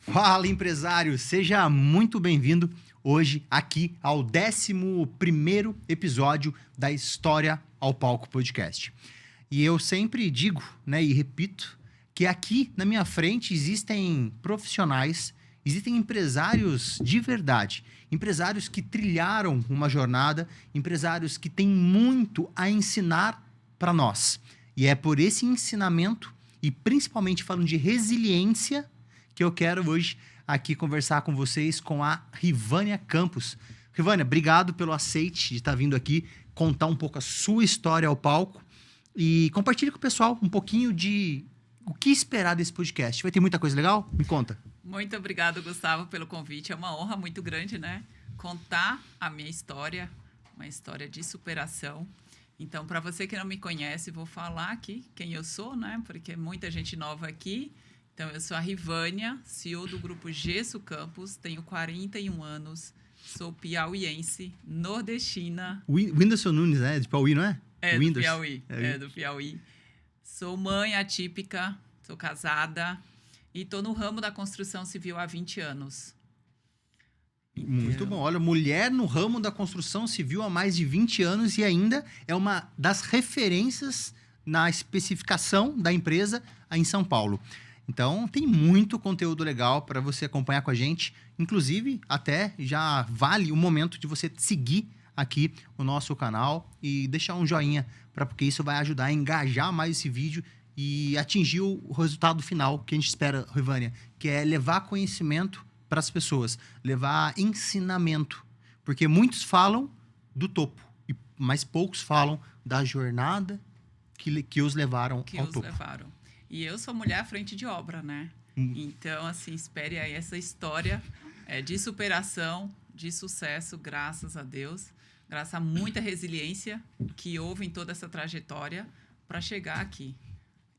Fala, empresário! Seja muito bem-vindo hoje aqui ao 11º episódio da História ao Palco Podcast. E eu sempre digo, né, e repito, que aqui na minha frente existem profissionais, existem empresários de verdade, empresários que trilharam uma jornada, empresários que têm muito a ensinar para nós. E é por esse ensinamento, e principalmente falando de resiliência, que eu quero hoje aqui conversar com vocês com a Rivânia Campos. Rivânia, obrigado pelo aceite de estar vindo aqui contar um pouco a sua história ao palco e compartilhe com o pessoal um pouquinho de o que esperar desse podcast. Vai ter muita coisa legal? Me conta. Muito obrigado, Gustavo, pelo convite. É uma honra muito grande, né? Contar a minha história, uma história de superação. Então, para você que não me conhece, vou falar aqui quem eu sou, né? Porque muita gente nova aqui. Então, eu sou a Rivânia, CEO do Grupo Gesso Campos, tenho 41 anos, sou piauiense, nordestina. Whindersson Nunes, né? De Piauí, não é? É, do Piauí. Do Piauí. Sou mãe atípica, sou casada e estou no ramo da construção civil há 20 anos. Muito bom. Olha, mulher no ramo da construção civil há mais de 20 anos e ainda é uma das referências na especificação da empresa em São Paulo. Então, tem muito conteúdo legal para você acompanhar com a gente. Inclusive, até já vale o momento de você seguir aqui o nosso canal e deixar um joinha, porque isso vai ajudar a engajar mais esse vídeo e atingir o resultado final que a gente espera, Rivânia, que é levar conhecimento para as pessoas, levar ensinamento. Porque muitos falam do topo, mas poucos falam da jornada que os levaram ao topo. E eu sou mulher à frente de obra, né? Então, assim, espere aí essa história de superação, de sucesso, graças a Deus. Graças a muita resiliência que houve em toda essa trajetória para chegar aqui.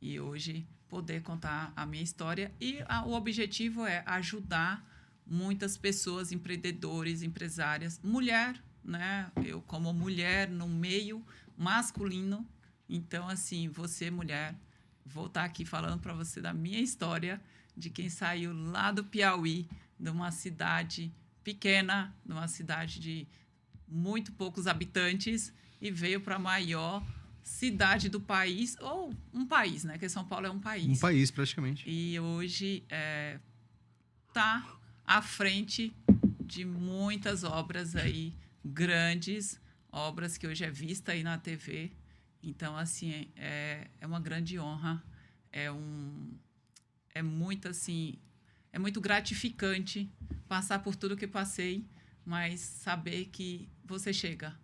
E hoje poder contar a minha história. E o objetivo é ajudar muitas pessoas, empreendedores, empresárias. Mulher, né? Eu como mulher no meio masculino. Então, assim, você mulher... Vou estar aqui falando para você da minha história, de quem saiu lá do Piauí, de uma cidade pequena, de uma cidade de muito poucos habitantes, e veio para a maior cidade do país, ou um país, né? Porque São Paulo é um país. Um país, praticamente. E hoje está à frente de muitas obras aí, grandes, obras que hoje é vista aí na TV. Então, assim, é uma grande honra, é muito gratificante passar por tudo que passei, mas saber que você chega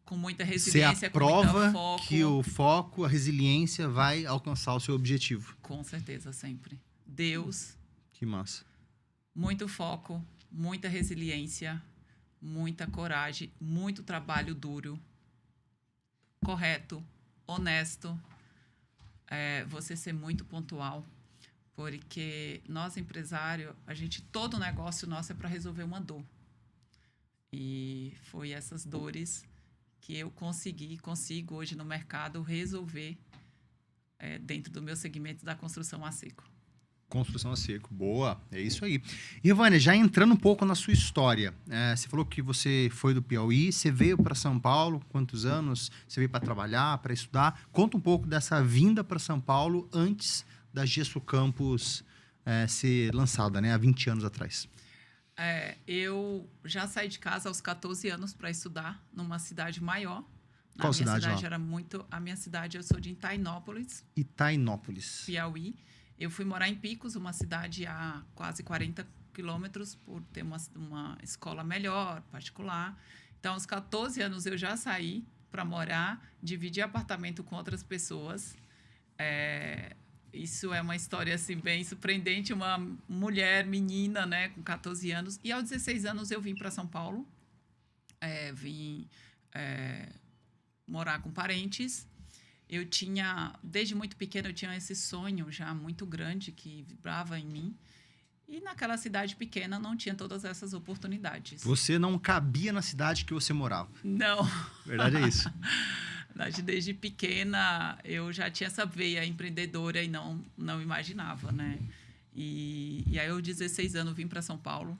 com muita resiliência, com muita foco. Você aprova que o foco, a resiliência vai alcançar o seu objetivo. Com certeza, sempre. Deus. Que massa. Muito foco, muita resiliência, muita coragem, muito trabalho duro, correto, honesto, você ser muito pontual, porque nós, empresário, todo negócio nosso é para resolver uma dor. E foi essas dores que eu consigo hoje no mercado resolver dentro do meu segmento da construção a seco. Construção a seco, boa, é isso aí. E, Rivânia, já entrando um pouco na sua história, você falou que você foi do Piauí, você veio para São Paulo, quantos anos? Você veio para trabalhar, para estudar? Conta um pouco dessa vinda para São Paulo antes da Gesso Campos ser lançada, né, há 20 anos atrás. Eu já saí de casa aos 14 anos para estudar numa cidade maior. Qual cidade lá? A minha cidade, eu sou de Itainópolis. Itainópolis. Piauí. Eu fui morar em Picos, uma cidade a quase 40 quilômetros, por ter uma escola melhor, particular. Então, aos 14 anos, eu já saí para morar, dividir apartamento com outras pessoas. Isso é uma história assim, bem surpreendente. Uma mulher, menina, né, com 14 anos. E aos 16 anos, eu vim para São Paulo. Vim morar com parentes. Desde muito pequena, eu tinha esse sonho já muito grande que vibrava em mim. E naquela cidade pequena não tinha todas essas oportunidades. Você não cabia na cidade que você morava. Não. Verdade é isso. Desde pequena, eu já tinha essa veia empreendedora e não imaginava, né? E aí, aos 16 anos, vim para São Paulo.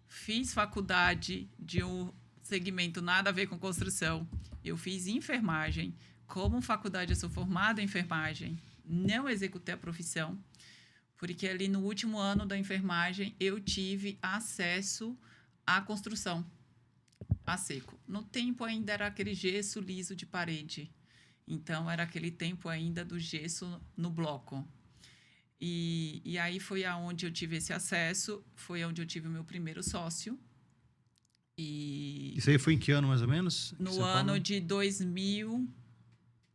Fiz faculdade de um segmento nada a ver com construção. Eu fiz enfermagem. Como faculdade, eu sou formada em enfermagem. Não executei a profissão, porque ali no último ano da enfermagem, eu tive acesso à construção, a seco. No tempo ainda era aquele gesso liso de parede. Então, era aquele tempo ainda do gesso no bloco. E aí foi aonde eu tive esse acesso, foi onde eu tive o meu primeiro sócio. Isso aí foi em que ano, mais ou menos? No ano de 2000,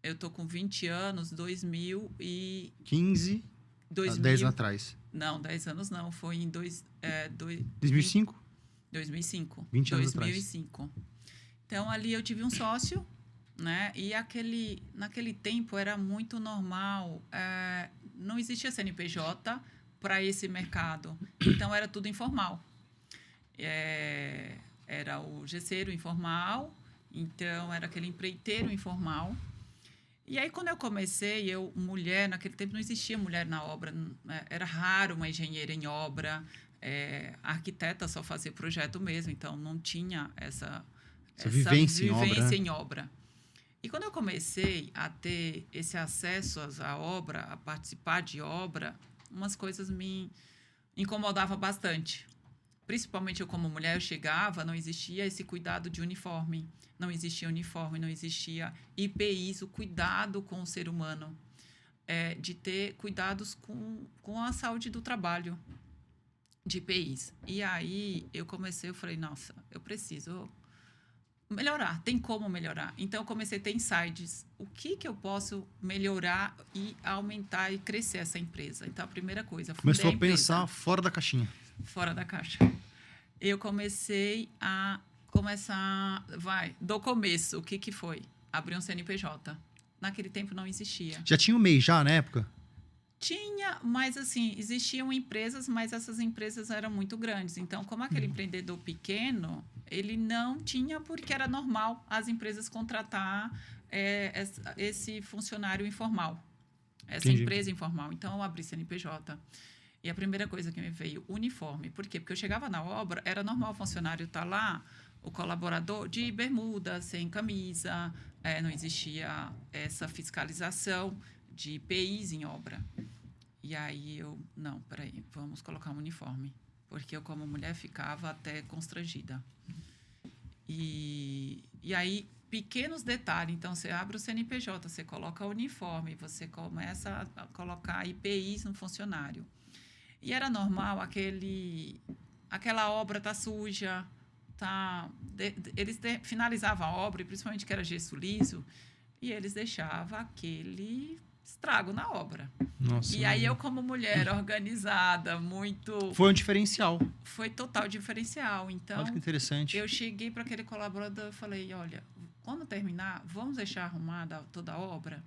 eu tô com 20 anos, 15, 10 anos atrás. Não, 10 anos não, foi em 2005? 2005. 20 anos 2005. Então, ali eu tive um sócio, né? E naquele tempo era muito normal, não existia CNPJ para esse mercado. Então, era tudo informal. Era o gesseiro informal, então era aquele empreiteiro informal. E aí, quando eu comecei, mulher, naquele tempo não existia mulher na obra, era raro uma engenheira em obra, a arquiteta só fazia projeto mesmo, então não tinha essa vivência em obra. E quando eu comecei a ter esse acesso à obra, a participar de obra, umas coisas me incomodavam bastante. Principalmente eu, como mulher, eu chegava, não existia esse cuidado de uniforme. Não existia uniforme, não existia IPIs, o cuidado com o ser humano. De ter cuidados com a saúde do trabalho, de IPIs. E aí eu falei, nossa, eu preciso melhorar, tem como melhorar. Então, eu comecei a ter insights. O que eu posso melhorar e aumentar e crescer essa empresa? Então, a primeira coisa... Começou a pensar fora da caixinha. Fora da caixa. Eu comecei do começo, o que foi? Abrir um CNPJ. Naquele tempo não existia. Já tinha o MEI já na época? Tinha, mas assim, existiam empresas, mas essas empresas eram muito grandes. Então, como aquele empreendedor pequeno, ele não tinha, porque era normal as empresas contratar esse funcionário informal, essa empresa informal. Então, eu abri CNPJ. E a primeira coisa que me veio, uniforme. Por quê? Porque eu chegava na obra, era normal o funcionário estar lá, o colaborador, de bermuda, sem camisa, não existia essa fiscalização de IPIs em obra. E aí não, peraí, vamos colocar um uniforme. Porque eu, como mulher, ficava até constrangida. E aí, pequenos detalhes. Então, você abre o CNPJ, você coloca o uniforme, você começa a colocar IPIs no funcionário. E era normal aquela obra tá suja, eles finalizavam a obra, e principalmente que era gesso liso, e eles deixavam aquele estrago na obra. Nossa, e aí eu, como mulher organizada, muito... Foi um diferencial. Foi total diferencial. Então, olha que interessante. Eu cheguei para aquele colaborador e falei, olha, quando terminar, vamos deixar arrumada toda a obra?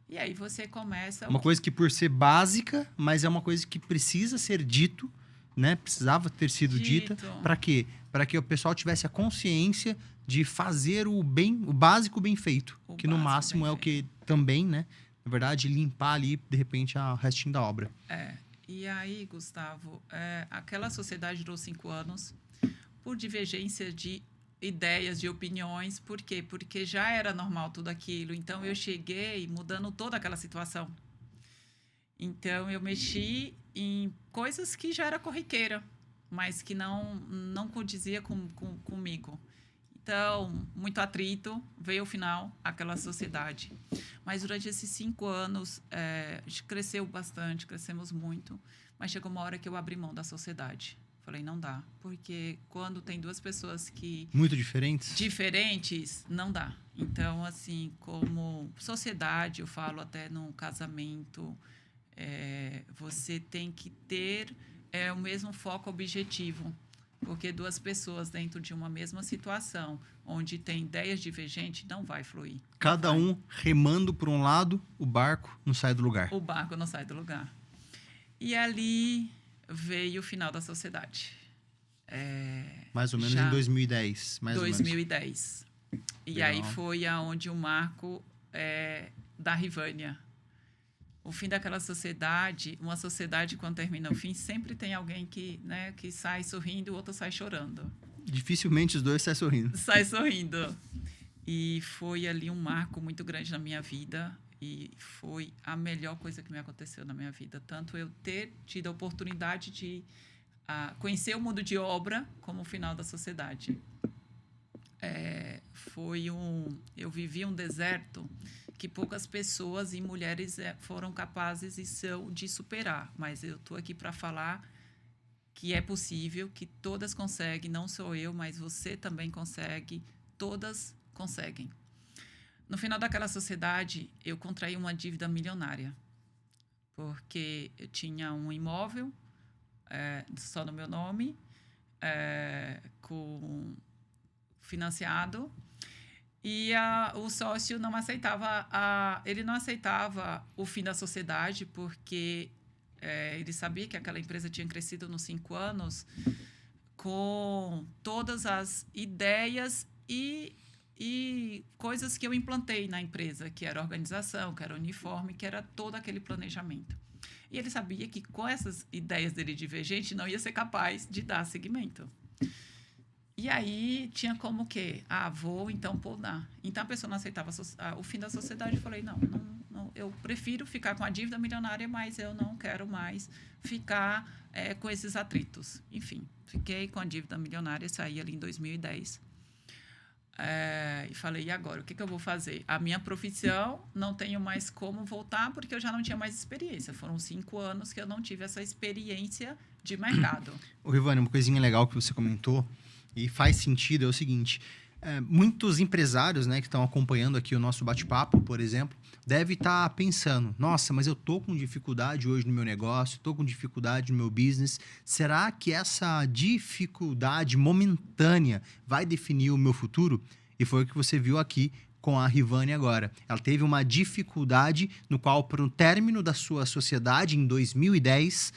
E aí você começa... Uma coisa que, por ser básica, mas é uma coisa que precisa ser dito, né? Precisava ter sido dita. Para quê? Para que o pessoal tivesse a consciência de fazer o básico bem feito. Que no máximo é o que também, né? Na verdade, limpar ali, de repente, o restinho da obra. E aí, Gustavo, aquela sociedade durou 5 anos por divergência de ideias, de opiniões. Por quê? Porque já era normal tudo aquilo. Então, eu cheguei mudando toda aquela situação. Então, eu mexi em coisas que já era corriqueira, mas que não condizia comigo. Então, muito atrito, veio ao final aquela sociedade. Mas durante esses 5 anos, a gente cresceu bastante, crescemos muito, mas chegou uma hora que eu abri mão da sociedade. Falei, não dá, porque quando tem duas pessoas que... Muito diferentes? Diferentes, não dá. Então, assim, como sociedade, eu falo até num casamento, você tem que ter o mesmo foco objetivo. Porque duas pessoas dentro de uma mesma situação, onde tem ideias divergentes, não vai fluir. Cada um remando por um lado, o barco não sai do lugar. O barco não sai do lugar. E ali veio o final da sociedade. Mais ou menos em 2010. 2010. E legal. aí foi aonde o marco da Rivânia. o fim daquela sociedade, uma sociedade, quando termina o fim, sempre tem alguém que, né, que sai sorrindo e o outro sai chorando. Dificilmente os dois saem sorrindo. Sai sorrindo. E foi ali um marco muito grande na minha vida. E foi a melhor coisa que me aconteceu na minha vida. Tanto eu ter tido a oportunidade de conhecer o mundo de obra, como o final da sociedade. Eu vivi um deserto que poucas pessoas e mulheres foram capazes e são de superar. Mas eu estou aqui para falar que é possível, que todas conseguem, não só eu, mas você também consegue, todas conseguem. No final daquela sociedade, eu contraí uma dívida milionária, porque eu tinha um imóvel só no meu nome, financiado, e o sócio não aceitava, ele não aceitava o fim da sociedade, porque ele sabia que aquela empresa tinha crescido nos 5 anos com todas as ideias e coisas que eu implantei na empresa, que era organização, que era uniforme, que era todo aquele planejamento. E ele sabia que com essas ideias dele divergentes não ia ser capaz de dar seguimento. E aí tinha como o quê? Vou então podar. Então a pessoa não aceitava o fim da sociedade. Eu falei, não, eu prefiro ficar com a dívida milionária, mas eu não quero mais ficar com esses atritos. Enfim, fiquei com a dívida milionária, saí ali em 2010. E falei, e agora? O que eu vou fazer? A minha profissão, não tenho mais como voltar, porque eu já não tinha mais experiência. Foram 5 anos que eu não tive essa experiência de mercado. Ô, Rivane, uma coisinha legal que você comentou, e faz sentido, é o seguinte: muitos empresários, né, que estão acompanhando aqui o nosso bate-papo, por exemplo, devem estar pensando, nossa, mas eu estou com dificuldade hoje no meu negócio, estou com dificuldade no meu business. Será que essa dificuldade momentânea vai definir o meu futuro? E foi o que você viu aqui com a Rivane agora. Ela teve uma dificuldade no qual, para o término da sua sociedade, em 2010,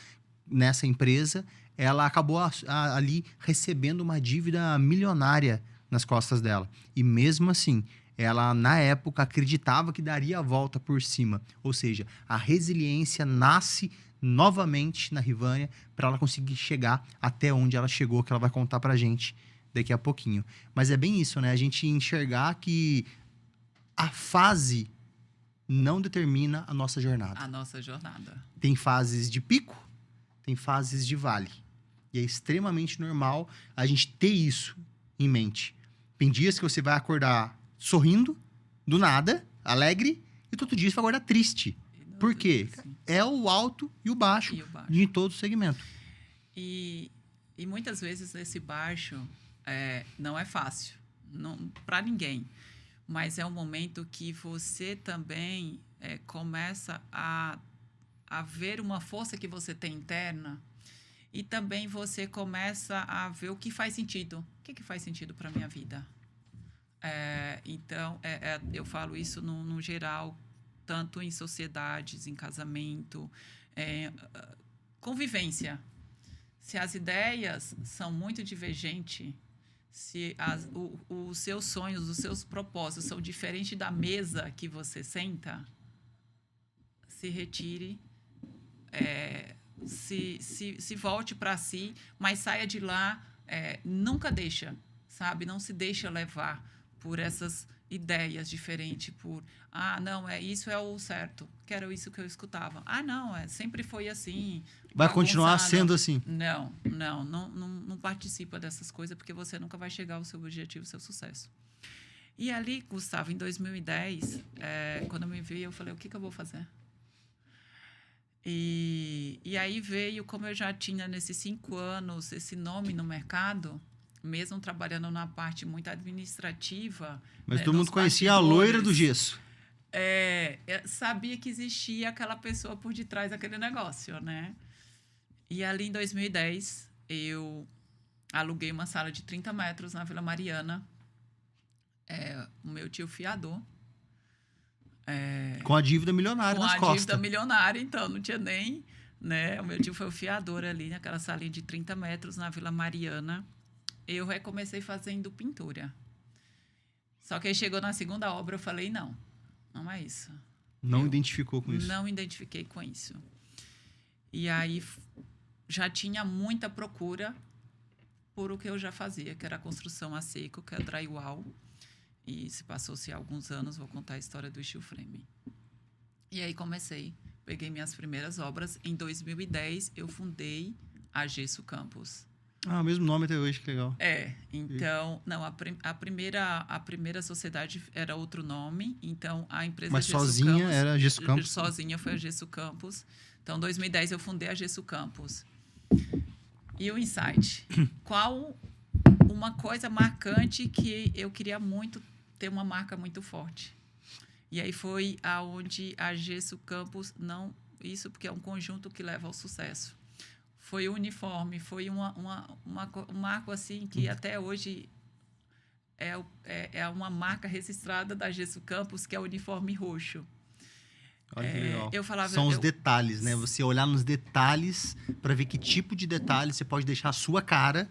nessa empresa, ela acabou ali recebendo uma dívida milionária nas costas dela. E mesmo assim, ela, na época, acreditava que daria a volta por cima. Ou seja, a resiliência nasce novamente na Rivânia para ela conseguir chegar até onde ela chegou, que ela vai contar pra gente daqui a pouquinho. Mas é bem isso, né? A gente enxergar que a fase não determina a nossa jornada. A nossa jornada. Tem fases de pico, tem fases de vale. E é extremamente normal a gente ter isso em mente. Tem dias que você vai acordar sorrindo, do nada, alegre, e todo dia você vai acordar triste. Por quê? É o alto e o baixo, de todo segmento. E muitas vezes esse baixo não é fácil, para ninguém. Mas é um momento que você também começa a ver uma força que você tem interna. E também você começa a ver o que faz sentido. O que faz sentido para a minha vida? Então, eu falo isso no geral, tanto em sociedades, em casamento, convivência. Se as ideias são muito divergentes, se os seus sonhos, os seus propósitos são diferentes da mesa que você senta, se retire, se volte para si, mas saia de lá, nunca deixa, sabe? Não se deixa levar por essas ideias diferentes, não, isso é o certo, que era isso que eu escutava. Não, sempre foi assim. Vai continuar sendo assim. Não participa dessas coisas, porque você nunca vai chegar ao seu objetivo, ao seu sucesso. E ali, Gustavo, em 2010, quando eu me vi, eu falei, o que eu vou fazer? E aí veio, como eu já tinha nesses 5 anos esse nome no mercado, mesmo trabalhando na parte muito administrativa. Mas todo mundo conhecia a loira do gesso. Sabia que existia aquela pessoa por detrás daquele negócio, né? E ali em 2010, eu aluguei uma sala de 30 metros na Vila Mariana. O meu tio fiador. Com a dívida milionária nas costas. Com a dívida milionária, então, não tinha nem... Né? O meu tio foi o fiador ali, naquela salinha de 30 metros na Vila Mariana. Eu recomecei fazendo pintura. Só que aí chegou na segunda obra, eu falei, não é isso. Não identificou com isso? Não identifiquei com isso. E aí já tinha muita procura por o que eu já fazia, que era a construção a seco, que é drywall. E se passou-se alguns anos, vou contar a história do steel frame. E aí peguei minhas primeiras obras. Em 2010, eu fundei a Gesso Campos. O mesmo nome até hoje, que legal. Então, não, a primeira sociedade era outro nome, então a empresa Mas Gesso sozinha Campos, era Gesso Campos? Sozinha foi a Gesso Campos. Então, em 2010 eu fundei a Gesso Campos. E o insight? Qual uma coisa marcante que eu queria muito ter uma marca muito forte? E aí foi aonde a Gesso Campos não... Isso porque é um conjunto que leva ao sucesso. Foi o uniforme, foi um marco assim que até hoje é uma marca registrada da Gesso Campos, que é o uniforme roxo. Olha que legal. Eu falava, São os detalhes, né? Você olhar nos detalhes para ver que tipo de detalhe você pode deixar a sua cara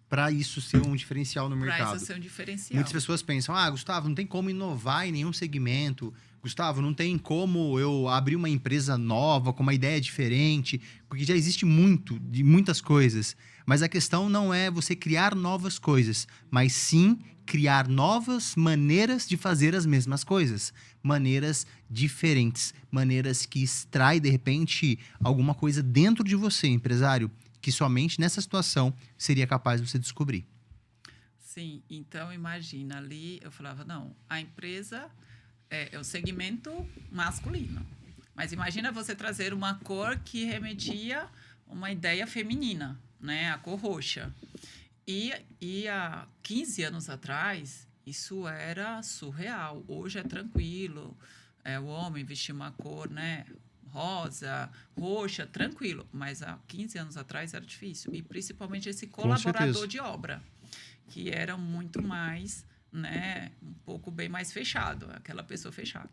para isso ser um diferencial no mercado. Para isso ser um diferencial. Muitas pessoas pensam, Gustavo, não tem como inovar em nenhum segmento. Gustavo, não tem como eu abrir uma empresa nova com uma ideia diferente, porque já existe muitas coisas. Mas a questão não é você criar novas coisas, mas sim criar novas maneiras de fazer as mesmas coisas. Maneiras diferentes, maneiras que extraem, de repente, alguma coisa dentro de você, empresário, que somente nessa situação seria capaz de você descobrir. Sim, então imagina, ali eu falava, não, a empresa é o segmento masculino. Mas imagina você trazer uma cor que remetia uma ideia feminina, né? A cor roxa. E há 15 anos atrás, isso era surreal. Hoje é tranquilo. O homem vestir uma cor, né? Rosa, roxa, tranquilo. Mas há 15 anos atrás era difícil. E principalmente esse colaborador de obra, que era muito mais, né, um pouco bem mais fechado, aquela pessoa fechada.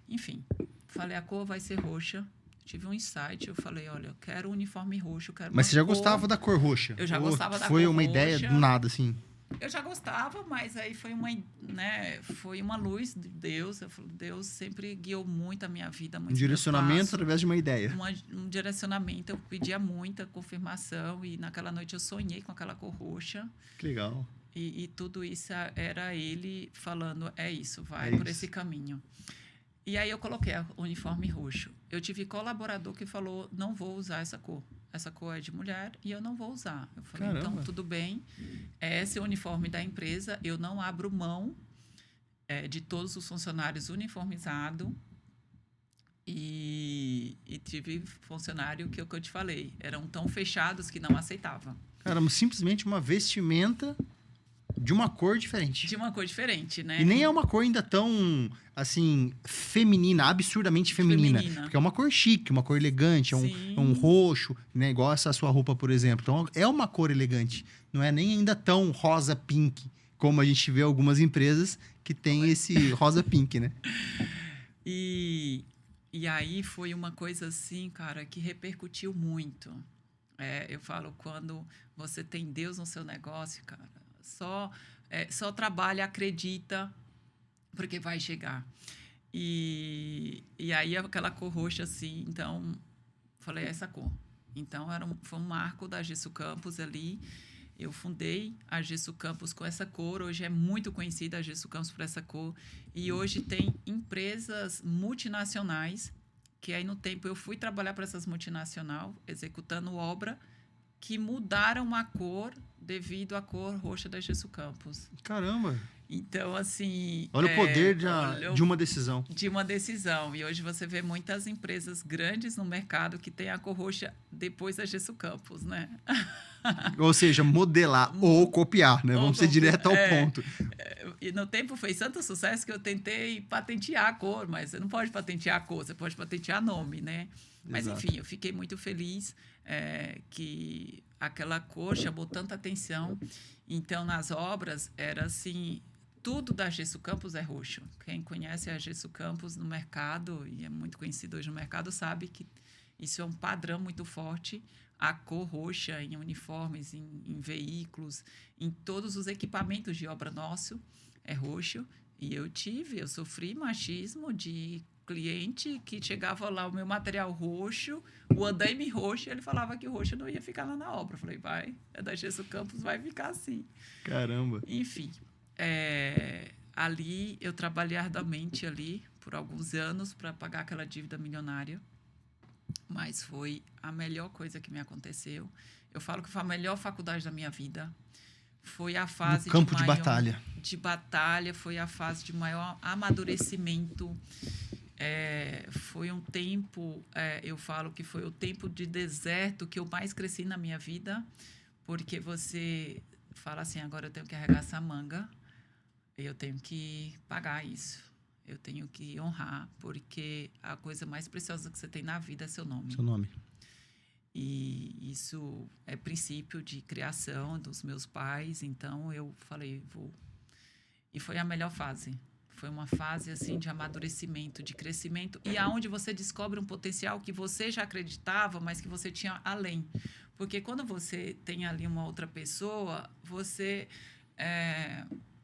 Enfim, falei, a cor vai ser roxa. Tive um insight, eu falei, olha, eu quero um uniforme roxo, eu quero Mas você já cor... gostava da cor roxa? Eu já gostava da cor roxa. Foi uma ideia do nada, assim? Eu já gostava, mas aí foi uma luz de Deus. Deus sempre guiou muito a minha vida. Muito um direcionamento através de uma ideia. Um direcionamento. Eu pedia muita confirmação e naquela noite eu sonhei com aquela cor roxa. Que legal. E tudo isso era ele falando, é isso, vai por esse caminho. E aí eu coloquei o uniforme roxo. Eu tive colaborador que falou, não vou usar essa cor. Essa cor é de mulher e eu não vou usar. Eu falei, Caramba. Então, tudo bem. Esse é o uniforme da empresa. Eu não abro mão de todos os funcionários uniformizados. E tive funcionário que eu te falei. Eram tão fechados que não aceitavam. Caramba, simplesmente uma vestimenta de uma cor diferente. De uma cor diferente, né? E nem é uma cor ainda tão, assim, feminina, absurdamente feminina. Porque é uma cor chique, uma cor elegante, é um roxo, né? Igual essa sua roupa, por exemplo. Então, é uma cor elegante. Não é nem ainda tão rosa pink, como a gente vê algumas empresas que tem esse rosa pink, né? E aí foi uma coisa assim, cara, que repercutiu muito. Eu falo, quando você tem Deus no seu negócio, cara, só trabalha, acredita, porque vai chegar. E aí aquela cor roxa assim, então falei, essa cor. Então foi um marco da Gesso Campos ali. Eu fundei a Gesso Campos com essa cor. Hoje é muito conhecida a Gesso Campos por essa cor. E hoje tem empresas multinacionais, que aí no tempo eu fui trabalhar para essas multinacionais, executando obra, que mudaram a cor devido à cor roxa da Gesso Campos. Caramba! Então, assim... Olha o poder de uma decisão. De uma decisão. E hoje você vê muitas empresas grandes no mercado que têm a cor roxa depois da Gesso Campos, né? Ou seja, modelar ou copiar, né? Vamos ser direto ao ponto. E no tempo fez tanto sucesso que eu tentei patentear a cor, mas você não pode patentear a cor, você pode patentear nome, né? Mas, enfim, eu fiquei muito feliz que aquela cor chamou tanta atenção. Então, nas obras, era assim... Tudo da Gesso Campos é roxo. Quem conhece a Gesso Campos no mercado, e é muito conhecido hoje no mercado, sabe que isso é um padrão muito forte. A cor roxa em uniformes, em veículos, em todos os equipamentos de obra nosso, é roxo. E eu sofri machismo de cliente que chegava lá o meu material roxo, o andaime roxo, e ele falava que o roxo não ia ficar lá na obra. Eu falei, vai, é da Gesso Campos, vai ficar assim. Caramba. Enfim, ali eu trabalhei arduamente ali por alguns anos para pagar aquela dívida milionária, mas foi a melhor coisa que me aconteceu. Eu falo que foi a melhor faculdade da minha vida. Foi a fase no campo de maior, de batalha, foi a fase de maior amadurecimento. Foi um tempo, eu falo que foi o tempo de deserto que eu mais cresci na minha vida, porque você fala assim, agora eu tenho que arregaçar a manga, eu tenho que pagar isso, eu tenho que honrar, porque a coisa mais preciosa que você tem na vida é seu nome. Seu nome. E isso é princípio de criação dos meus pais, então eu falei, vou. E foi a melhor fase. Foi uma fase assim de amadurecimento, de crescimento, e aonde você descobre um potencial que você já acreditava, mas que você tinha além. Porque quando você tem ali uma outra pessoa, você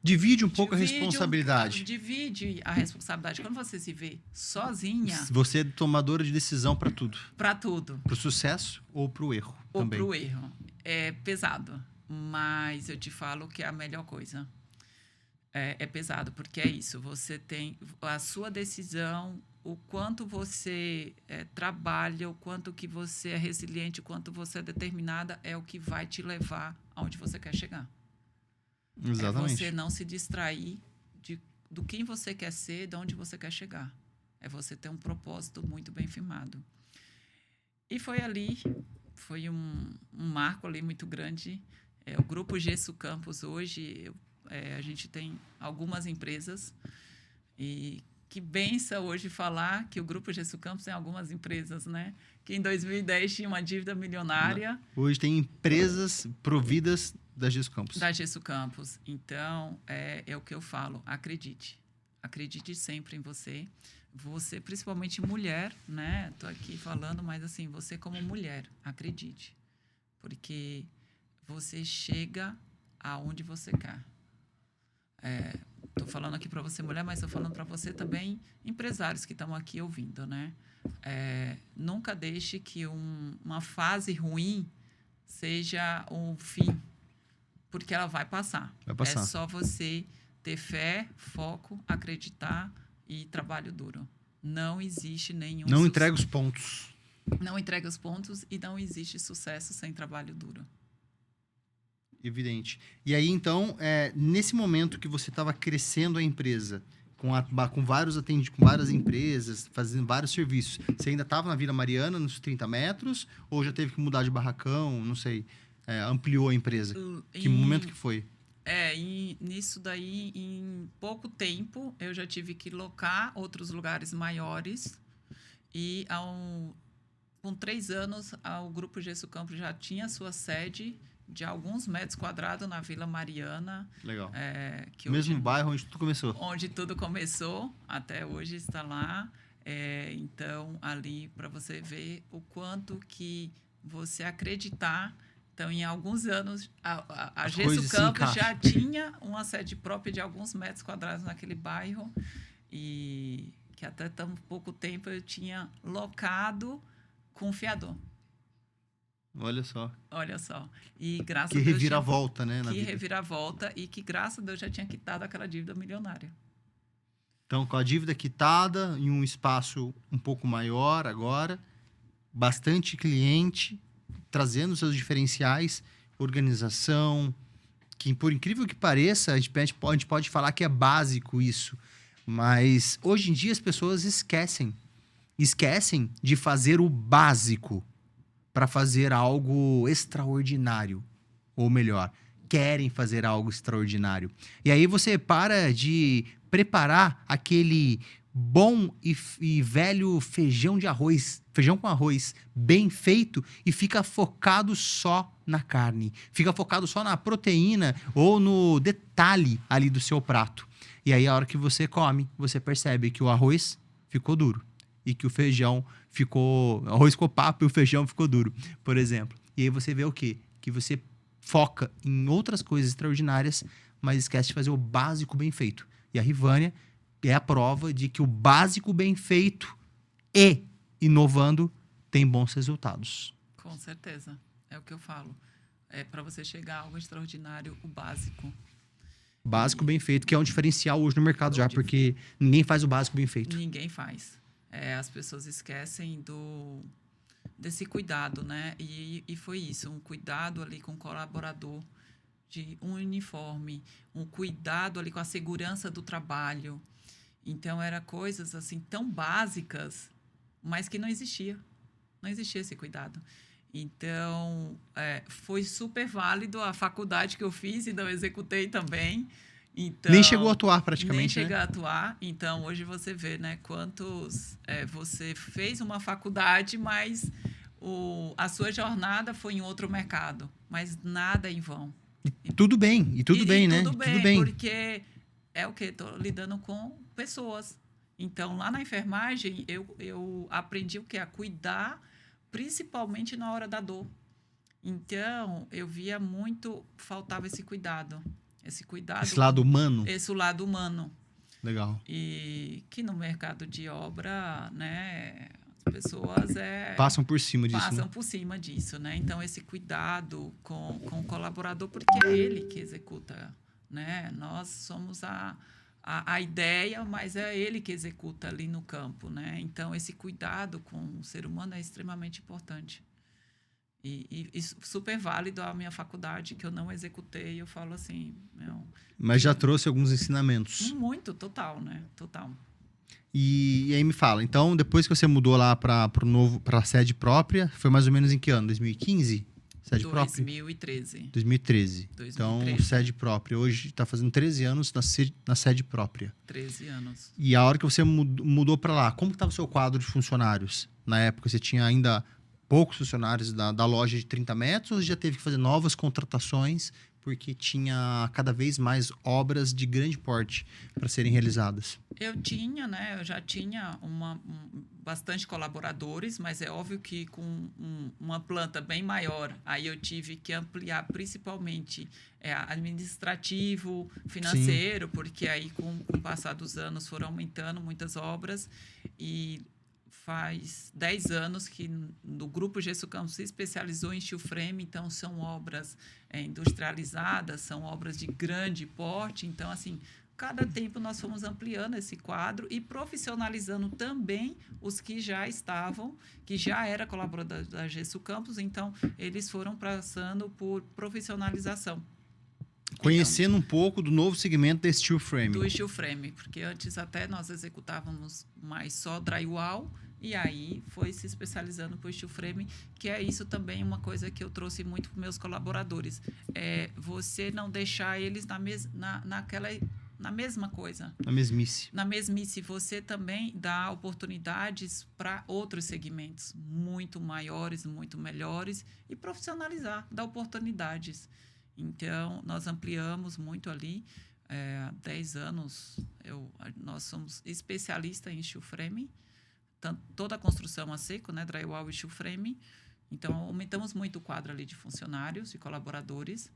divide um pouco a responsabilidade. Divide a responsabilidade. Quando você se vê sozinha... Você é tomadora de decisão para tudo. Para tudo. Para o sucesso ou para o erro também. Ou para o erro. É pesado. Mas eu te falo que é a melhor coisa. É pesado, porque é isso. Você tem a sua decisão, o quanto você trabalha, o quanto que você é resiliente, o quanto você é determinada, é o que vai te levar aonde você quer chegar. Exatamente. É você não se distrair do quem você quer ser, de onde você quer chegar. É você ter um propósito muito bem firmado. E foi ali, foi um marco ali muito grande. O Grupo Gesso Campos hoje, a gente tem algumas empresas e que benção hoje falar que o Grupo Gesso Campos tem algumas empresas, né? Que em 2010 tinha uma dívida milionária. Hoje tem empresas providas da Gesso Campos. Da Gesso Campos. Então, é o que eu falo. Acredite. Acredite sempre em você. Você, principalmente mulher, né? Estou aqui falando, mas assim, você como mulher, acredite. Porque você chega aonde você quer. Estou falando aqui para você, mulher, mas estou falando para você também, empresários que estão aqui ouvindo, né? Nunca deixe que uma fase ruim seja um fim, porque ela vai passar. Vai passar. É só você ter fé, foco, acreditar e trabalho duro. Não existe nenhum... Não entrega os pontos. Não entrega os pontos e não existe sucesso sem trabalho duro. Evidente. E aí, então, nesse momento que você estava crescendo a empresa, com várias empresas, fazendo vários serviços, você ainda estava na Vila Mariana, nos 30 metros, ou já teve que mudar de barracão, não sei, ampliou a empresa? Que momento que foi? Nisso daí, em pouco tempo, eu já tive que locar outros lugares maiores e com 3 anos, o Grupo Gesso Campos já tinha sua sede de alguns metros quadrados na Vila Mariana. Legal. Que mesmo hoje, bairro onde tudo começou. Onde tudo começou, até hoje está lá. Então, ali, para você ver o quanto que você acreditar. Então, em alguns anos, a Gesso Campos já tinha uma sede própria de alguns metros quadrados naquele bairro. E que até tão pouco tempo eu tinha locado com fiador. Olha só. Olha só. E graças a Deus... Que reviravolta, né? Que reviravolta e que, graças a Deus, já tinha quitado aquela dívida milionária. Então, com a dívida quitada, em um espaço um pouco maior agora, bastante cliente, trazendo seus diferenciais, organização, que, por incrível que pareça, a gente pode falar que é básico isso, mas hoje em dia as pessoas esquecem de fazer o básico para fazer algo extraordinário, ou melhor, querem fazer algo extraordinário. E aí você para de preparar aquele bom e velho feijão com arroz bem feito e fica focado só na carne, fica focado só na proteína ou no detalhe ali do seu prato. E aí a hora que você come, você percebe que o arroz ficou duro e que o feijão o arroz ficou papo e o feijão ficou duro, por exemplo. E aí você vê o quê? Que você foca em outras coisas extraordinárias, mas esquece de fazer o básico bem feito. E a Rivânia é a prova de que o básico bem feito e inovando tem bons resultados. Com certeza. É o que eu falo. É para você chegar a algo extraordinário, o básico. Básico bem feito, que é um diferencial hoje no mercado já, porque ninguém faz o básico bem feito. Ninguém faz. As pessoas esquecem desse cuidado, né? E foi isso, um cuidado ali com o colaborador, de um uniforme, um cuidado ali com a segurança do trabalho. Então, eram coisas assim tão básicas, mas que não existia. Não existia esse cuidado. Então, foi super válido a faculdade que eu fiz e não executei também. Então, nem chegou a atuar praticamente, nem chegou a atuar. Então, hoje você vê, né, quantos... você fez uma faculdade, mas a sua jornada foi em outro mercado. Mas nada em vão. Tudo bem, né? Tudo bem, tudo bem, porque é o quê? Estou lidando com pessoas. Então, lá na enfermagem, eu aprendi o quê? A cuidar, principalmente na hora da dor. Então, eu via muito, faltava esse cuidado. Esse lado humano. Esse lado humano. Legal. E que no mercado de obra, né, as pessoas passam por cima disso. Passam, né? Por cima disso, né? Então, esse cuidado com o colaborador, porque é ele que executa, né? Nós somos a ideia, mas é ele que executa ali no campo, né? Então, esse cuidado com o ser humano é extremamente importante. E super válido a minha faculdade, que eu não executei. Eu falo assim... mas já trouxe alguns ensinamentos. Muito, total, né? Total. E aí me fala, então, depois que você mudou lá para a sede própria, foi mais ou menos em que ano? 2015? Sede 2013. própria? 2013. Então, sede própria. Hoje está fazendo 13 anos na sede própria. 13 anos. E a hora que você mudou para lá, como estava o seu quadro de funcionários? Na época, você tinha ainda poucos funcionários da loja de 30 metros ou já teve que fazer novas contratações porque tinha cada vez mais obras de grande porte para serem realizadas? Eu já tinha bastante colaboradores, mas é óbvio que com uma planta bem maior, aí eu tive que ampliar principalmente administrativo, financeiro, sim, porque aí com o passar dos anos foram aumentando muitas obras e faz 10 anos que no Grupo Gesso Campos se especializou em steel frame, então são obras industrializadas, são obras de grande porte. Então, assim, cada tempo nós fomos ampliando esse quadro e profissionalizando também os que já estavam, que já era colaborador da Gesso Campos, então eles foram passando por profissionalização. Conhecendo um pouco do novo segmento da steel frame. Do steel frame, porque antes até nós executávamos mais só drywall, e aí foi se especializando para o steel frame, que é isso também uma coisa que eu trouxe muito para meus colaboradores. Você não deixar eles na mesma coisa. Na mesmice. Na mesmice. Você também dá oportunidades para outros segmentos muito maiores, muito melhores, e profissionalizar, dar oportunidades. Então, nós ampliamos muito ali. Há 10 anos, nós somos especialistas em steel frame, toda a construção a seco, né, drywall e steel frame. Então, aumentamos muito o quadro ali de funcionários e colaboradores.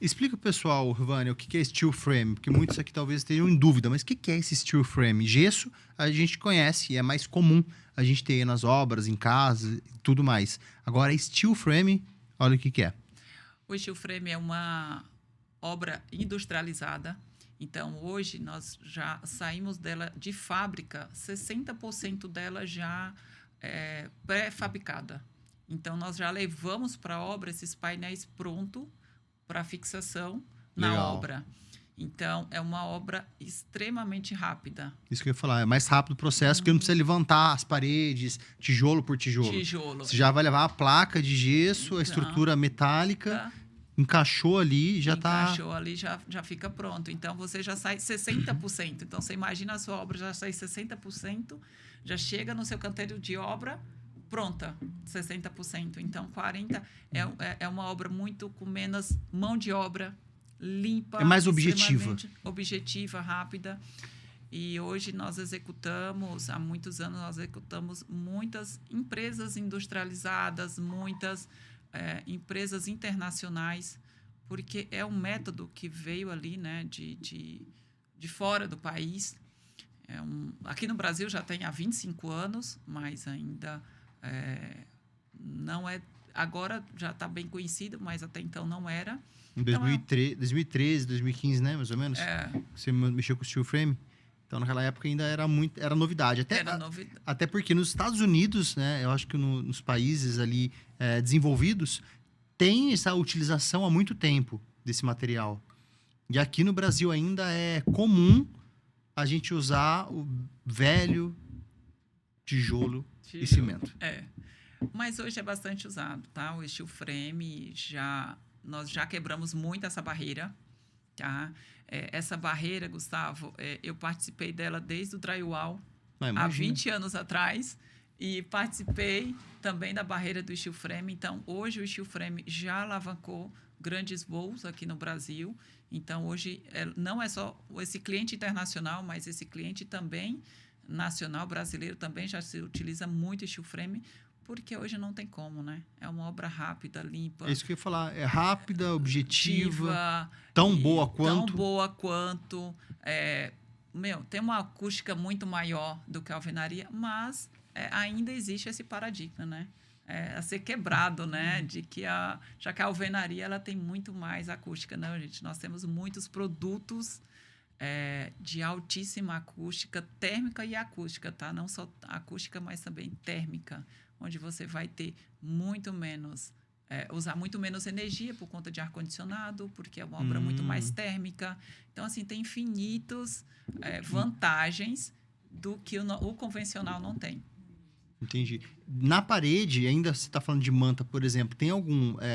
Explica para o pessoal, Rivânia, o que é steel frame, porque muitos aqui talvez estejam em dúvida, mas o que é esse steel frame? Gesso a gente conhece, é mais comum a gente ter nas obras, em casa e tudo mais. Agora, steel frame, olha o que é. O steel frame é uma obra industrializada. Então, hoje, nós já saímos dela de fábrica, 60% dela já é pré-fabricada. Então, nós já levamos para a obra esses painéis prontos para fixação na obra. Então, é uma obra extremamente rápida. Isso que eu ia falar, é mais rápido o processo, porque não precisa levantar as paredes, tijolo por tijolo. Você já vai levar a placa de gesso, a estrutura metálica... Encaixou ali, já está... Encaixou ali, já fica pronto. Então, você já sai 60%. Então, você imagina a sua obra já sai 60%, já chega no seu canteiro de obra pronta, 60%. Então, 40% é uma obra muito com menos mão de obra, limpa. É mais objetiva. Objetiva, rápida. E hoje nós executamos, há muitos anos, nós executamos muitas empresas industrializadas, muitas... empresas internacionais, porque é um método que veio ali, né, de fora do país. Aqui no Brasil já tem há 25 anos, mas ainda não é... Agora já está bem conhecido, mas até então não era. Em 2013, 2015, né? Mais ou menos. Você mexeu com o steel frame. Então, naquela época ainda era novidade. Até porque nos Estados Unidos, né? Eu acho que nos países ali desenvolvidos, tem essa utilização há muito tempo desse material. E aqui no Brasil ainda é comum a gente usar o velho tijolo e cimento. Mas hoje é bastante usado, tá? O steel frame, nós já quebramos muito essa barreira, tá? Essa barreira, Gustavo, eu participei dela desde o drywall, há 20 anos atrás, e participei também da barreira do steel frame. Então, hoje o steel frame já alavancou grandes voos aqui no Brasil. Então, hoje não é só esse cliente internacional, mas esse cliente também nacional, brasileiro, também já se utiliza muito steel frame, porque hoje não tem como, né? É uma obra rápida, limpa. É isso que eu ia falar. É rápida, objetiva, tão boa quanto. Tão boa quanto. Tem uma acústica muito maior do que a alvenaria, mas ainda existe esse paradigma, né? A ser quebrado, né? De que já que a alvenaria ela tem muito mais acústica. Não, gente, nós temos muitos produtos de altíssima acústica, térmica e acústica, tá? Não só acústica, mas também térmica, onde você vai ter muito menos, usar muito menos energia por conta de ar-condicionado, porque é uma obra muito mais térmica. Então, assim, tem infinitas vantagens do que o convencional não tem. Entendi. Na parede, ainda você está falando de manta, por exemplo, tem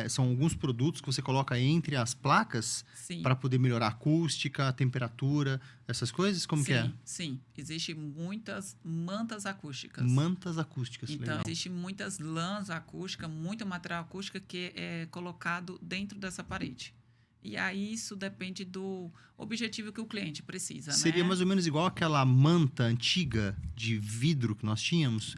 são alguns produtos que você coloca entre as placas para poder melhorar a acústica, a temperatura, essas coisas? Como que é? Sim. Existem muitas mantas acústicas. Mantas acústicas, então, legal. Existem muitas lãs acústicas, muito material acústico que é colocado dentro dessa parede. E aí isso depende do objetivo que o cliente precisa, Seria mais ou menos igual aquela manta antiga de vidro que nós tínhamos?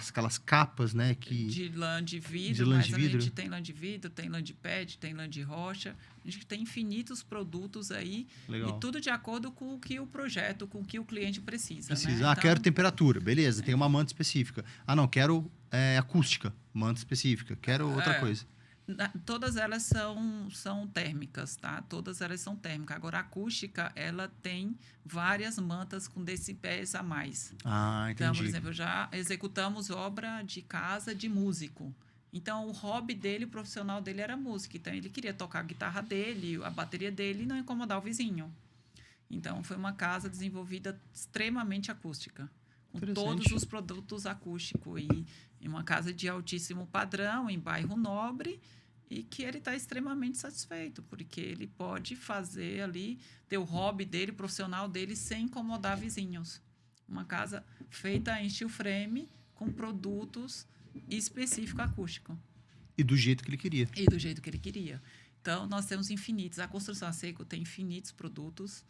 Aquelas capas, né? De lã de vidro, a gente tem lã de vidro, tem lã de pet, tem lã de rocha. A gente tem infinitos produtos aí. Legal. E tudo de acordo com o que o projeto, com o que o cliente precisa. Né? Então, quero temperatura, beleza, tem uma manta específica. Não, quero acústica, manta específica, quero outra coisa. Todas elas são térmicas, tá? Todas elas são térmicas. Agora, a acústica, ela tem várias mantas com decibéis a mais. Entendi. Então, por exemplo, já executamos obra de casa de músico. Então, o hobby dele, o profissional dele era música. Então, ele queria tocar a guitarra dele, a bateria dele e não incomodar o vizinho. Então, foi uma casa desenvolvida extremamente acústica, com todos os produtos acústicos. E uma casa de altíssimo padrão, em bairro nobre, e que ele está extremamente satisfeito, porque ele pode fazer ali, ter o hobby dele, o profissional dele, sem incomodar vizinhos. Uma casa feita em steel frame, com produtos específicos acústicos. E do jeito que ele queria. Então, nós temos infinitos. A construção a seco tem infinitos produtos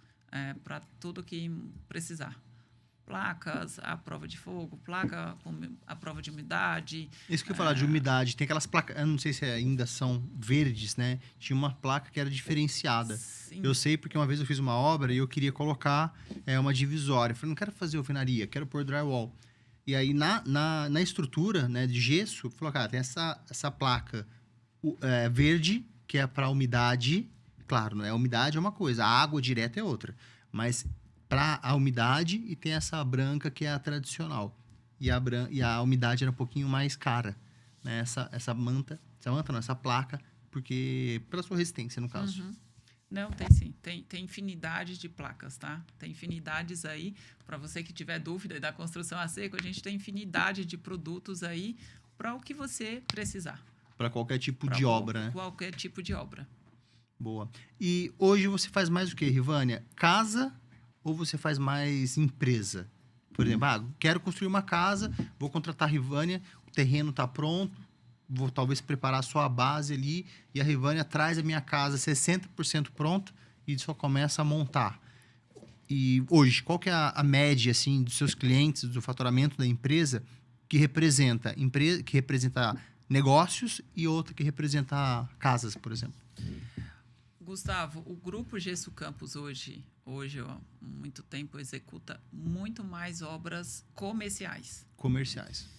para tudo que precisar. Placas à prova de fogo, placa à prova de umidade. Isso que eu ia falar, de umidade. Tem aquelas placas, eu não sei se ainda são verdes, né? Tinha uma placa que era diferenciada. Sim. Eu sei porque uma vez eu fiz uma obra e eu queria colocar uma divisória. Eu falei, não quero fazer alvenaria, quero pôr drywall. E aí, na estrutura, né, de gesso, falou, cara, tem essa placa verde, que é para umidade. Claro, né? A umidade é uma coisa, a água direta é outra. Mas para a umidade, e tem essa branca que é a tradicional. E a umidade era um pouquinho mais cara, né? Essa placa, porque pela sua resistência, no caso. Uhum. Não, tem sim. Tem infinidade de placas, tá? Tem infinidades aí. Para você que tiver dúvida da construção a seco, a gente tem infinidade de produtos aí para o que você precisar. Para qualquer tipo de obra, né? Qualquer tipo de obra. Boa. E hoje você faz mais o quê, Rivânia? Casa ou você faz mais empresa? Por exemplo, quero construir uma casa, vou contratar a Rivânia, o terreno está pronto, vou talvez preparar só a base ali, e a Rivânia traz a minha casa 60% pronta e só começa a montar. E hoje, qual que é a média assim, dos seus clientes, do faturamento da empresa, que representa negócios e outra que representa casas, por exemplo? Gustavo, o Grupo Gesso Campos hoje há muito tempo, executa muito mais obras comerciais. Comerciais.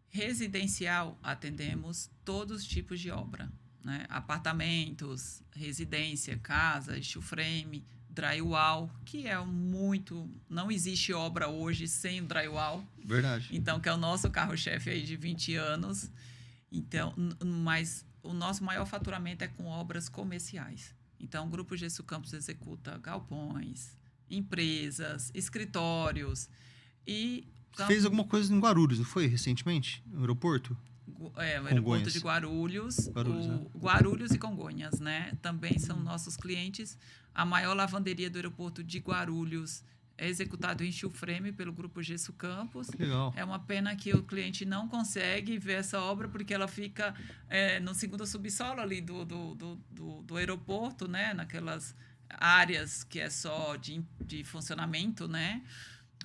Residencial, atendemos todos os tipos de obra, né? Apartamentos, residência, casa, steel frame, drywall, que é muito... Não existe obra hoje sem o drywall. Verdade. Então, que é o nosso carro-chefe aí de 20 anos. Então, mas o nosso maior faturamento é com obras comerciais. Então, o Grupo Gesso Campos executa galpões, empresas, escritórios e... Você fez alguma coisa em Guarulhos, não foi? Recentemente? No aeroporto? O aeroporto de Guarulhos, né? Guarulhos e Congonhas, né? Também são nossos clientes. A maior lavanderia do aeroporto de Guarulhos é executado em steel frame pelo Grupo Gesso Campos. Legal. É uma pena que o cliente não consegue ver essa obra porque ela fica no segundo subsolo ali do aeroporto, né? Naquelas áreas que é só de funcionamento, né?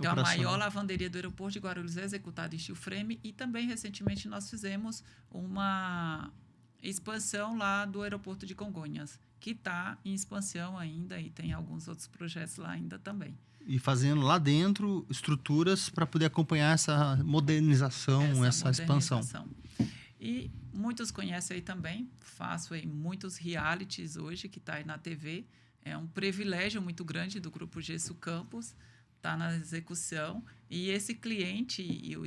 Então, a maior lavanderia do aeroporto de Guarulhos é executada em steel frame e também, recentemente, nós fizemos uma expansão lá do aeroporto de Congonhas, que está em expansão ainda e tem alguns outros projetos lá ainda também. E fazendo lá dentro estruturas para poder acompanhar essa modernização, essa expansão. E muitos conhecem aí também, faço aí muitos realities hoje, que está aí na TV. É um privilégio muito grande do Grupo Gesso Campos, está na execução, e esse cliente e o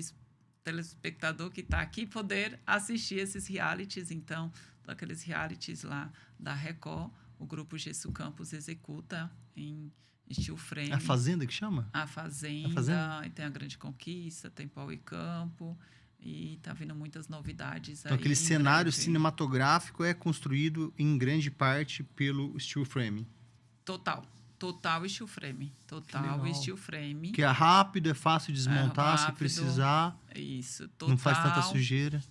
telespectador que está aqui poder assistir esses realities. Então, aqueles realities lá da Record, o Grupo Gesso Campos executa em steel frame. A Fazenda que chama? A Fazenda, e tem a Grande Conquista, tem Pau e Campo, e está vindo muitas novidades então, aí. Aquele cenário cinematográfico é construído em grande parte pelo steel frame. Total steel frame. Steel frame. Que é rápido, é fácil de desmontar se precisar. Isso, total. Não faz tanta sujeira.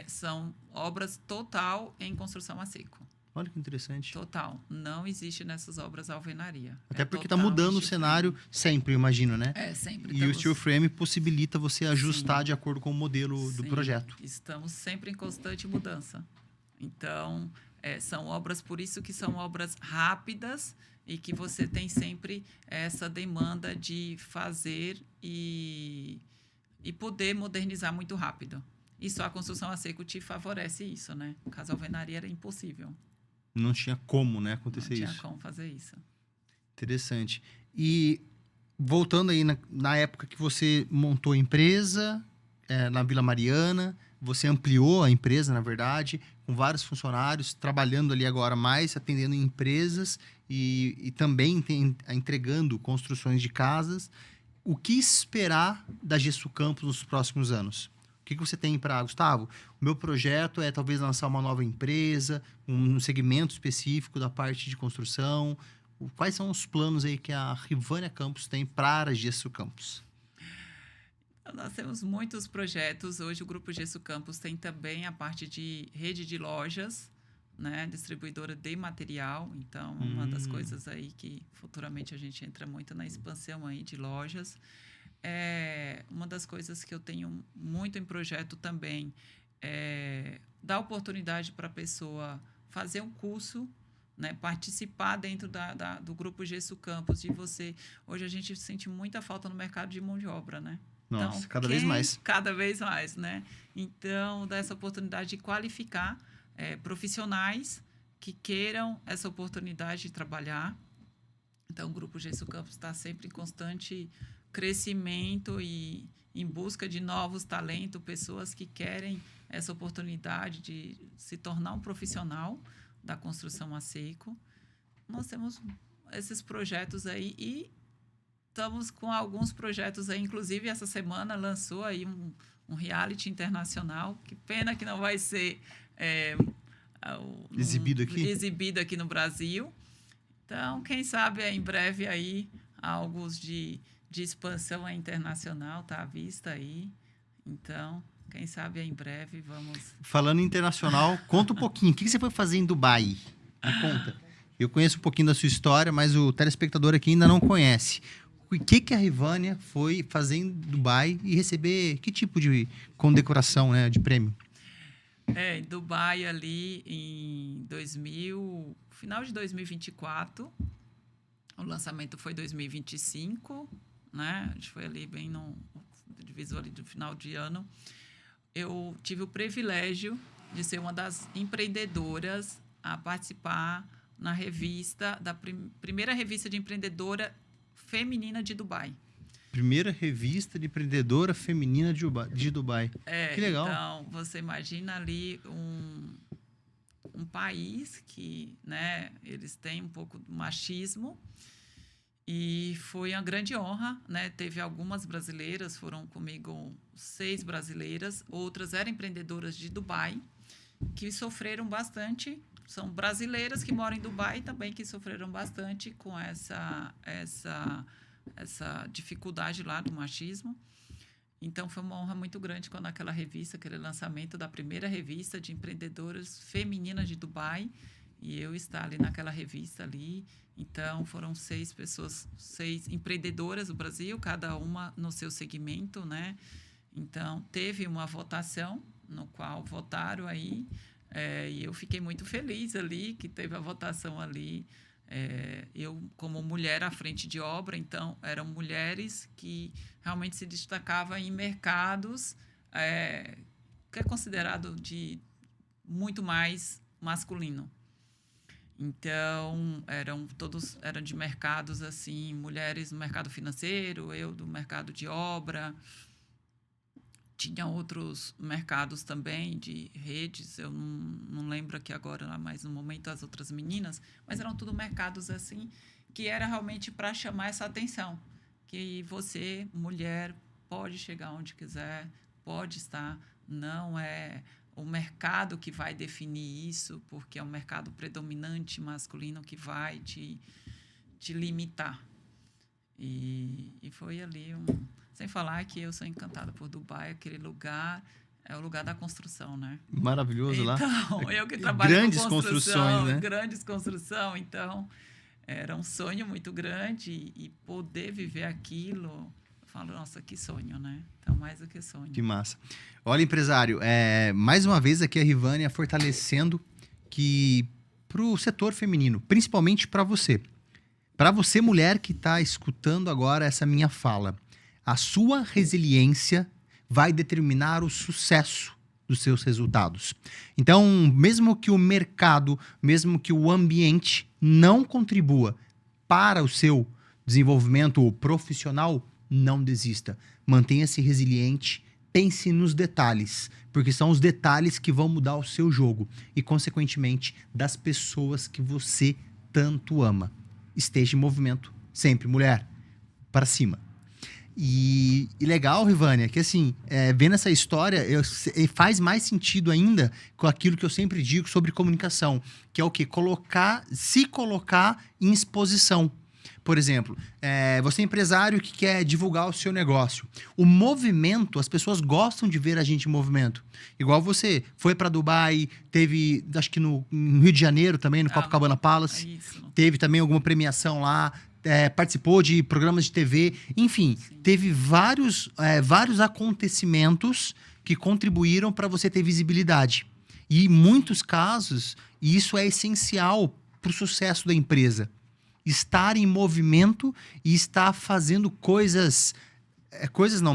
São obras total em construção a seco. Olha que interessante. Total. Não existe nessas obras alvenaria. Até porque está mudando o cenário sempre, eu imagino, né? Sempre. E o steel frame possibilita você ajustar de acordo com o modelo do projeto. Estamos sempre em constante mudança. Então, são obras, por isso que são obras rápidas e que você tem sempre essa demanda de fazer e poder modernizar muito rápido. E só a construção a seco te favorece isso, né? No caso, a alvenaria era impossível. Não tinha como, né, acontecer isso. Não tinha como fazer isso. Interessante. E voltando aí na época que você montou a empresa, na Vila Mariana, você ampliou a empresa, na verdade, com vários funcionários, trabalhando ali agora mais, atendendo empresas e também entregando construções de casas. O que esperar da Gesso Campos nos próximos anos? O que você tem para, Gustavo? O meu projeto é talvez lançar uma nova empresa, um segmento específico da parte de construção. Quais são os planos aí que a Rivânia Campos tem para a Gesso Campos? Nós temos muitos projetos. Hoje o Grupo Gesso Campos tem também a parte de rede de lojas, né? Distribuidora de material. Então, uma das coisas aí que futuramente a gente entra muito na expansão aí de lojas. Uma das coisas que eu tenho muito em projeto também é dar oportunidade para a pessoa fazer um curso, né, participar dentro do Grupo Gesso Campos. Hoje a gente sente muita falta no mercado de mão de obra, né? Nossa, então, cada vez mais. Cada vez mais, né? Então, dar essa oportunidade de qualificar profissionais que queiram essa oportunidade de trabalhar. Então, o Grupo Gesso Campos está sempre em constante crescimento e em busca de novos talentos, pessoas que querem essa oportunidade de se tornar um profissional da construção a seco. Nós temos esses projetos aí e estamos com alguns projetos aí, inclusive essa semana lançou aí um reality internacional. Que pena que não vai ser exibido aqui no Brasil. Então, quem sabe em breve aí algo de expansão internacional está à vista aí. Então, quem sabe em breve vamos... Falando em internacional, conta um pouquinho. O que você foi fazer em Dubai? Me conta. Eu conheço um pouquinho da sua história, mas o telespectador aqui ainda não conhece. O que a Rivânia foi fazer em Dubai e receber que tipo de condecoração, né, de prêmio? Em Dubai, ali em final de 2024. O lançamento foi 2025, né? A gente foi ali bem no divisor ali do final de ano. Eu tive o privilégio de ser uma das empreendedoras a participar na revista, primeira revista de empreendedora feminina de Dubai. Primeira revista de empreendedora feminina de Dubai. Que legal. Então, você imagina ali um país que, né, eles têm um pouco de machismo, e foi uma grande honra, né? Teve algumas brasileiras, foram comigo 6 brasileiras, outras eram empreendedoras de Dubai, que sofreram bastante. São brasileiras que moram em Dubai também, que sofreram bastante com essa dificuldade lá do machismo. Então, foi uma honra muito grande quando aquele lançamento da primeira revista de empreendedoras femininas de Dubai, e eu estar ali naquela revista ali. Então, foram 6 pessoas, 6 empreendedoras do Brasil, cada uma no seu segmento, né? Então, teve uma votação no qual votaram aí, e eu fiquei muito feliz ali que teve a votação ali. Eu, como mulher à frente de obra, então, eram mulheres que realmente se destacavam em mercados que é considerado de muito mais masculino. Então, todos eram de mercados, assim, mulheres no mercado financeiro, eu do mercado de obra. Tinha outros mercados também de redes, eu não lembro aqui agora, mas no momento as outras meninas, mas eram tudo mercados assim, que era realmente para chamar essa atenção, que você, mulher, pode chegar onde quiser, pode estar, não é o mercado que vai definir isso, porque é um mercado predominante masculino que vai te limitar. E foi ali Sem falar que eu sou encantada por Dubai, aquele lugar é o lugar da construção, né? Maravilhoso lá. Então, eu que trabalho grandes com construção, construções, né? Grandes construção, então era um sonho muito grande, e poder viver aquilo, eu falo, nossa, que sonho, né? Então, mais do que sonho. Que massa. Olha, empresário, mais uma vez aqui a Rivânia fortalecendo que para o setor feminino, principalmente para você. Para você, mulher que está escutando agora essa minha fala, a sua resiliência vai determinar o sucesso dos seus resultados. Então, mesmo que o mercado, mesmo que o ambiente não contribua para o seu desenvolvimento profissional, não desista. Mantenha-se resiliente, pense nos detalhes, porque são os detalhes que vão mudar o seu jogo e, consequentemente, das pessoas que você tanto ama. Esteja em movimento sempre, mulher, para cima. E legal, Rivânia, que assim, vendo essa história, faz mais sentido ainda com aquilo que eu sempre digo sobre comunicação, que é o quê? Se colocar em exposição. Por exemplo, você é empresário que quer divulgar o seu negócio. O movimento, as pessoas gostam de ver a gente em movimento. Igual você foi para Dubai, teve, acho que no Rio de Janeiro também, no Copacabana Palace. Teve também alguma premiação lá, participou de programas de TV. Enfim, sim, teve vários acontecimentos que contribuíram para você ter visibilidade. E em muitos casos, isso é essencial para o sucesso da empresa. Estar em movimento e estar fazendo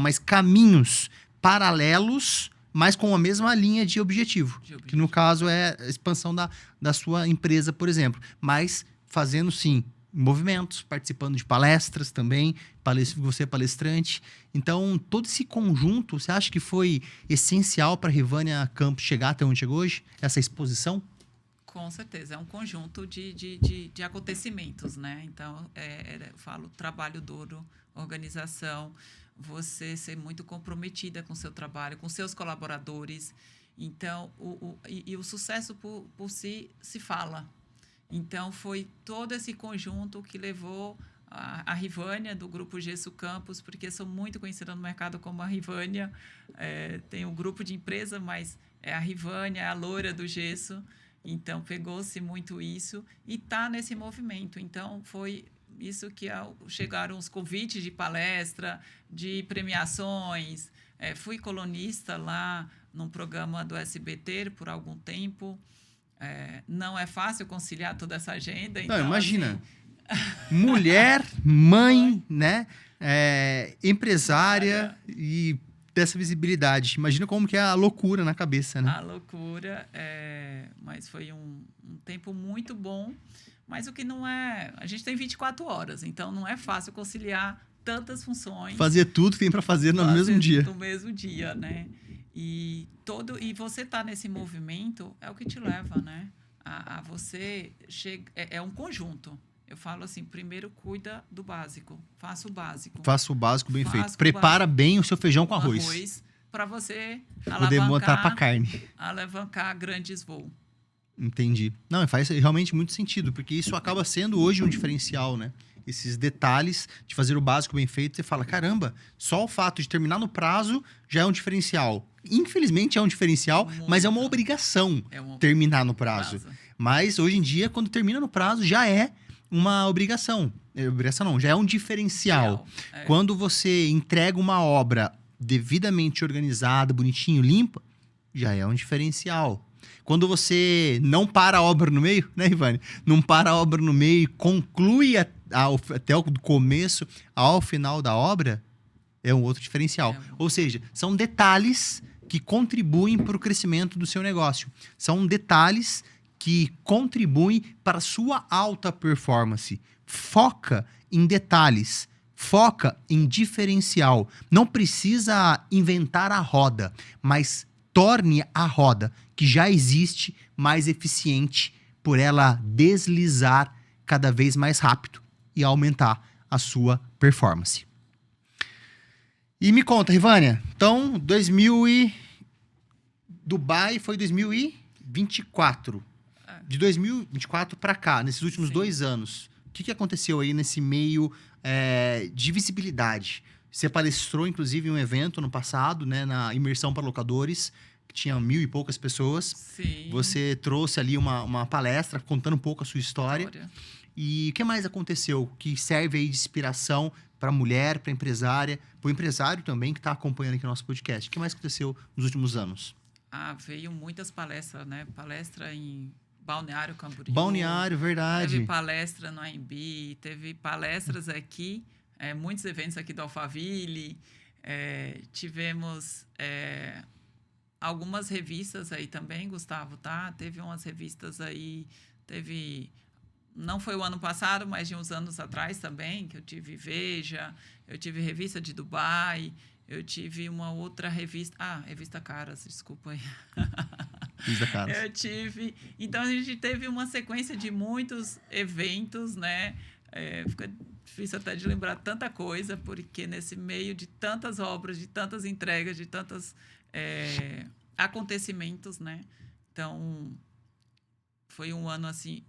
mas caminhos paralelos, mas com a mesma linha de objetivo. Que no caso é a expansão da sua empresa, por exemplo. Mas fazendo, sim, movimentos, participando de palestras também, você é palestrante. Então, todo esse conjunto, você acha que foi essencial para a Rivânia Campos chegar até onde chegou hoje? Essa exposição? Com certeza, é um conjunto de acontecimentos, né? Então, eu falo trabalho duro, organização, você ser muito comprometida com o seu trabalho, com seus colaboradores. Então, o sucesso por si se fala. Então, foi todo esse conjunto que levou a Rivânia, do Grupo Gesso Campos, porque sou muito conhecida no mercado como a Rivânia. Tem um grupo de empresa, mas é a Rivânia, é a loira do gesso. Então, pegou-se muito isso e está nesse movimento. Então, foi isso que chegaram os convites de palestra, de premiações. Fui colunista lá num programa do SBT por algum tempo. Não é fácil conciliar toda essa agenda. Não, então, imagina. assim, Mulher, mãe, né? Empresária e dessa visibilidade. Imagina como que é a loucura na cabeça, né? a loucura, mas foi um tempo muito bom. Mas o que não é... A gente tem 24 horas, então não é fácil conciliar tantas funções. Fazer tudo que tem para fazer no mesmo dia. No mesmo dia, né? E você tá nesse movimento é o que te leva, né? A você é um conjunto. Eu falo assim, primeiro cuida do básico, faça o básico. Faça o básico bem Faça feito. o Prepara básico. bem o seu feijão com arroz. Para você Poder botar pra carne. alavancar grandes voos. Entendi. Não, faz realmente muito sentido, porque isso acaba sendo hoje um diferencial, né? Esses detalhes de fazer o básico bem feito, você fala, caramba, só o fato de terminar no prazo já é um diferencial. Infelizmente é um diferencial, Muito. mas é uma obrigação terminar no prazo. Mas hoje em dia, quando termina no prazo, já é uma obrigação. Obrigação não, já é um diferencial. Quando você entrega uma obra devidamente organizada, bonitinho, limpa, já é um diferencial. Quando você não para a obra no meio, né, Ivane? Não para a obra no meio e conclui até o começo ao final da obra, é um outro diferencial. Ou seja, são detalhes que contribuem para o crescimento do seu negócio. São detalhes que contribuem para a sua alta performance. Foca em detalhes. Foca em diferencial. Não precisa inventar a roda, mas torne a roda que já existe mais eficiente por ela deslizar cada vez mais rápido e aumentar a sua performance. E me conta, Rivânia, então Dubai foi 2024. De 2024 para cá, nesses últimos 2 anos, o que aconteceu aí nesse meio de visibilidade? Você palestrou, inclusive, em um evento no passado, né, na Imersão para Locadores, que tinha 1.000 e poucas pessoas. Sim. Você trouxe ali uma palestra contando um pouco a sua história. E o que mais aconteceu que serve aí de inspiração para a mulher, para a empresária, para o empresário também que está acompanhando aqui o nosso podcast? O que mais aconteceu nos últimos anos? Veio muitas palestras, né? Palestra em Balneário Camboriú. Balneário, verdade. Teve palestra no AMB, teve palestras aqui, muitos eventos aqui do Alphaville. Tivemos algumas revistas aí também, Gustavo, tá? Teve umas revistas aí, não foi o ano passado, mas de uns anos atrás também, que eu tive Veja, eu tive revista de Dubai, eu tive uma outra revista... revista Caras, desculpa aí. Revista Caras. Eu tive... Então, a gente teve uma sequência de muitos eventos, né? Fica difícil até de lembrar tanta coisa, porque nesse meio de tantas obras, de tantas entregas, de tantos acontecimentos, né? Então, foi um ano, assim,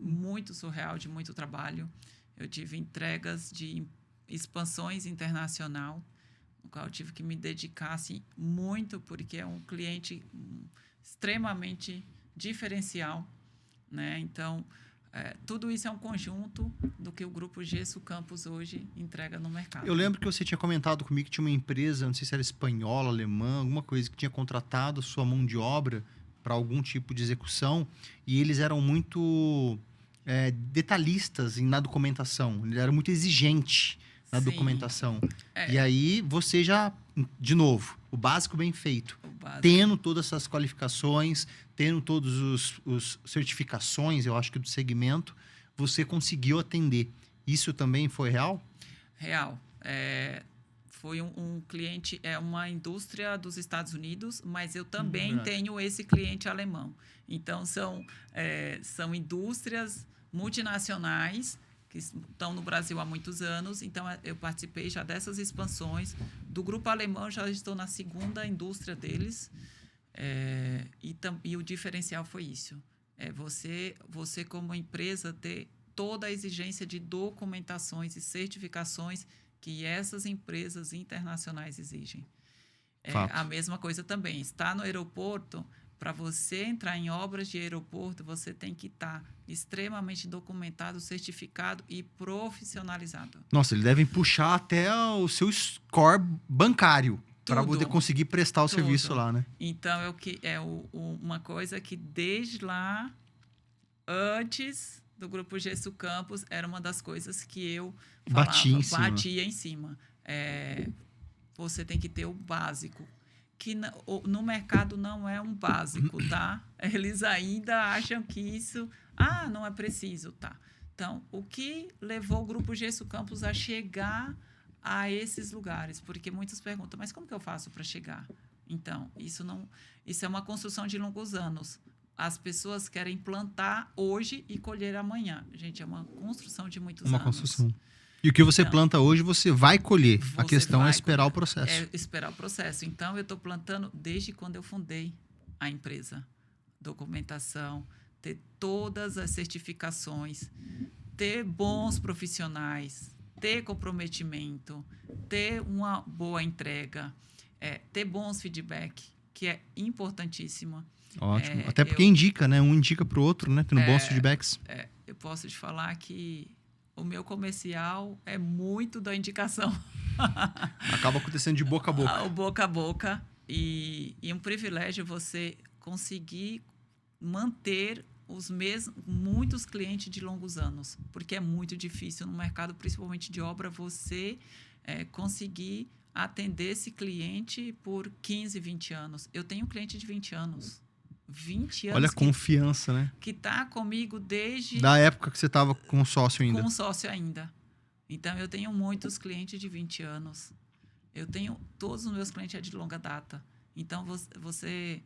muito surreal, de muito trabalho. Eu tive entregas de expansões internacional, no qual eu tive que me dedicar assim, muito, porque é um cliente extremamente diferencial, né? Então, tudo isso é um conjunto do que o Grupo Gesso Campos hoje entrega no mercado. Eu lembro que você tinha comentado comigo que tinha uma empresa, não sei se era espanhola, alemã, alguma coisa, que tinha contratado sua mão de obra para algum tipo de execução, e eles eram muito detalhistas na documentação, eles eram muito exigentes na documentação. E aí, você já, de novo, o básico bem feito. Tendo todas essas qualificações, tendo todas as certificações, eu acho que do segmento, você conseguiu atender. Isso também foi real? Real. Foi um cliente, uma indústria dos Estados Unidos, mas eu também tenho esse cliente alemão. Então, são indústrias multinacionais que estão no Brasil há muitos anos. Então, eu participei já dessas expansões. Do grupo alemão, já estou na segunda indústria deles. E o diferencial foi isso. Você, como empresa, ter toda a exigência de documentações e certificações que essas empresas internacionais exigem. A mesma coisa também. Está no aeroporto... Para você entrar em obras de aeroporto, você tem que estar extremamente documentado, certificado e profissionalizado. Nossa, eles devem puxar até o seu score bancário. Para poder conseguir prestar o Tudo. serviço lá, né? Então, uma coisa que desde lá, antes do Grupo Gesso Campos, era uma das coisas que eu falava, batia em cima. Você tem que ter o básico, que no mercado não é um básico, tá? Eles ainda acham que isso... não é preciso, tá? Então, o que levou o Grupo Gesso Campos a chegar a esses lugares? Porque muitos perguntam, mas como que eu faço para chegar? Então, isso é uma construção de longos anos. As pessoas querem plantar hoje e colher amanhã. Gente, é uma construção de muitos anos. Uma construção. E o que você planta hoje, você vai colher. A questão é esperar o processo. É esperar o processo. Então, eu estou plantando desde quando eu fundei a empresa. Documentação, ter todas as certificações, ter bons profissionais, ter comprometimento, ter uma boa entrega, ter bons feedback, que é importantíssimo. Ótimo. Até porque indica, né? Um indica para o outro, né? Tendo bons feedbacks. Eu posso te falar que o meu comercial é muito da indicação. Acaba acontecendo de boca a boca. O boca a boca. E um privilégio você conseguir manter muitos clientes de longos anos. Porque é muito difícil no mercado, principalmente de obra, você conseguir atender esse cliente por 15, 20 anos. Eu tenho um cliente de 20 anos. 20 anos. Olha a confiança, né? Que está comigo desde... Da época que você estava com sócio ainda. Com sócio ainda. Então, eu tenho muitos clientes de 20 anos. Eu tenho... Todos os meus clientes de longa data. Então, você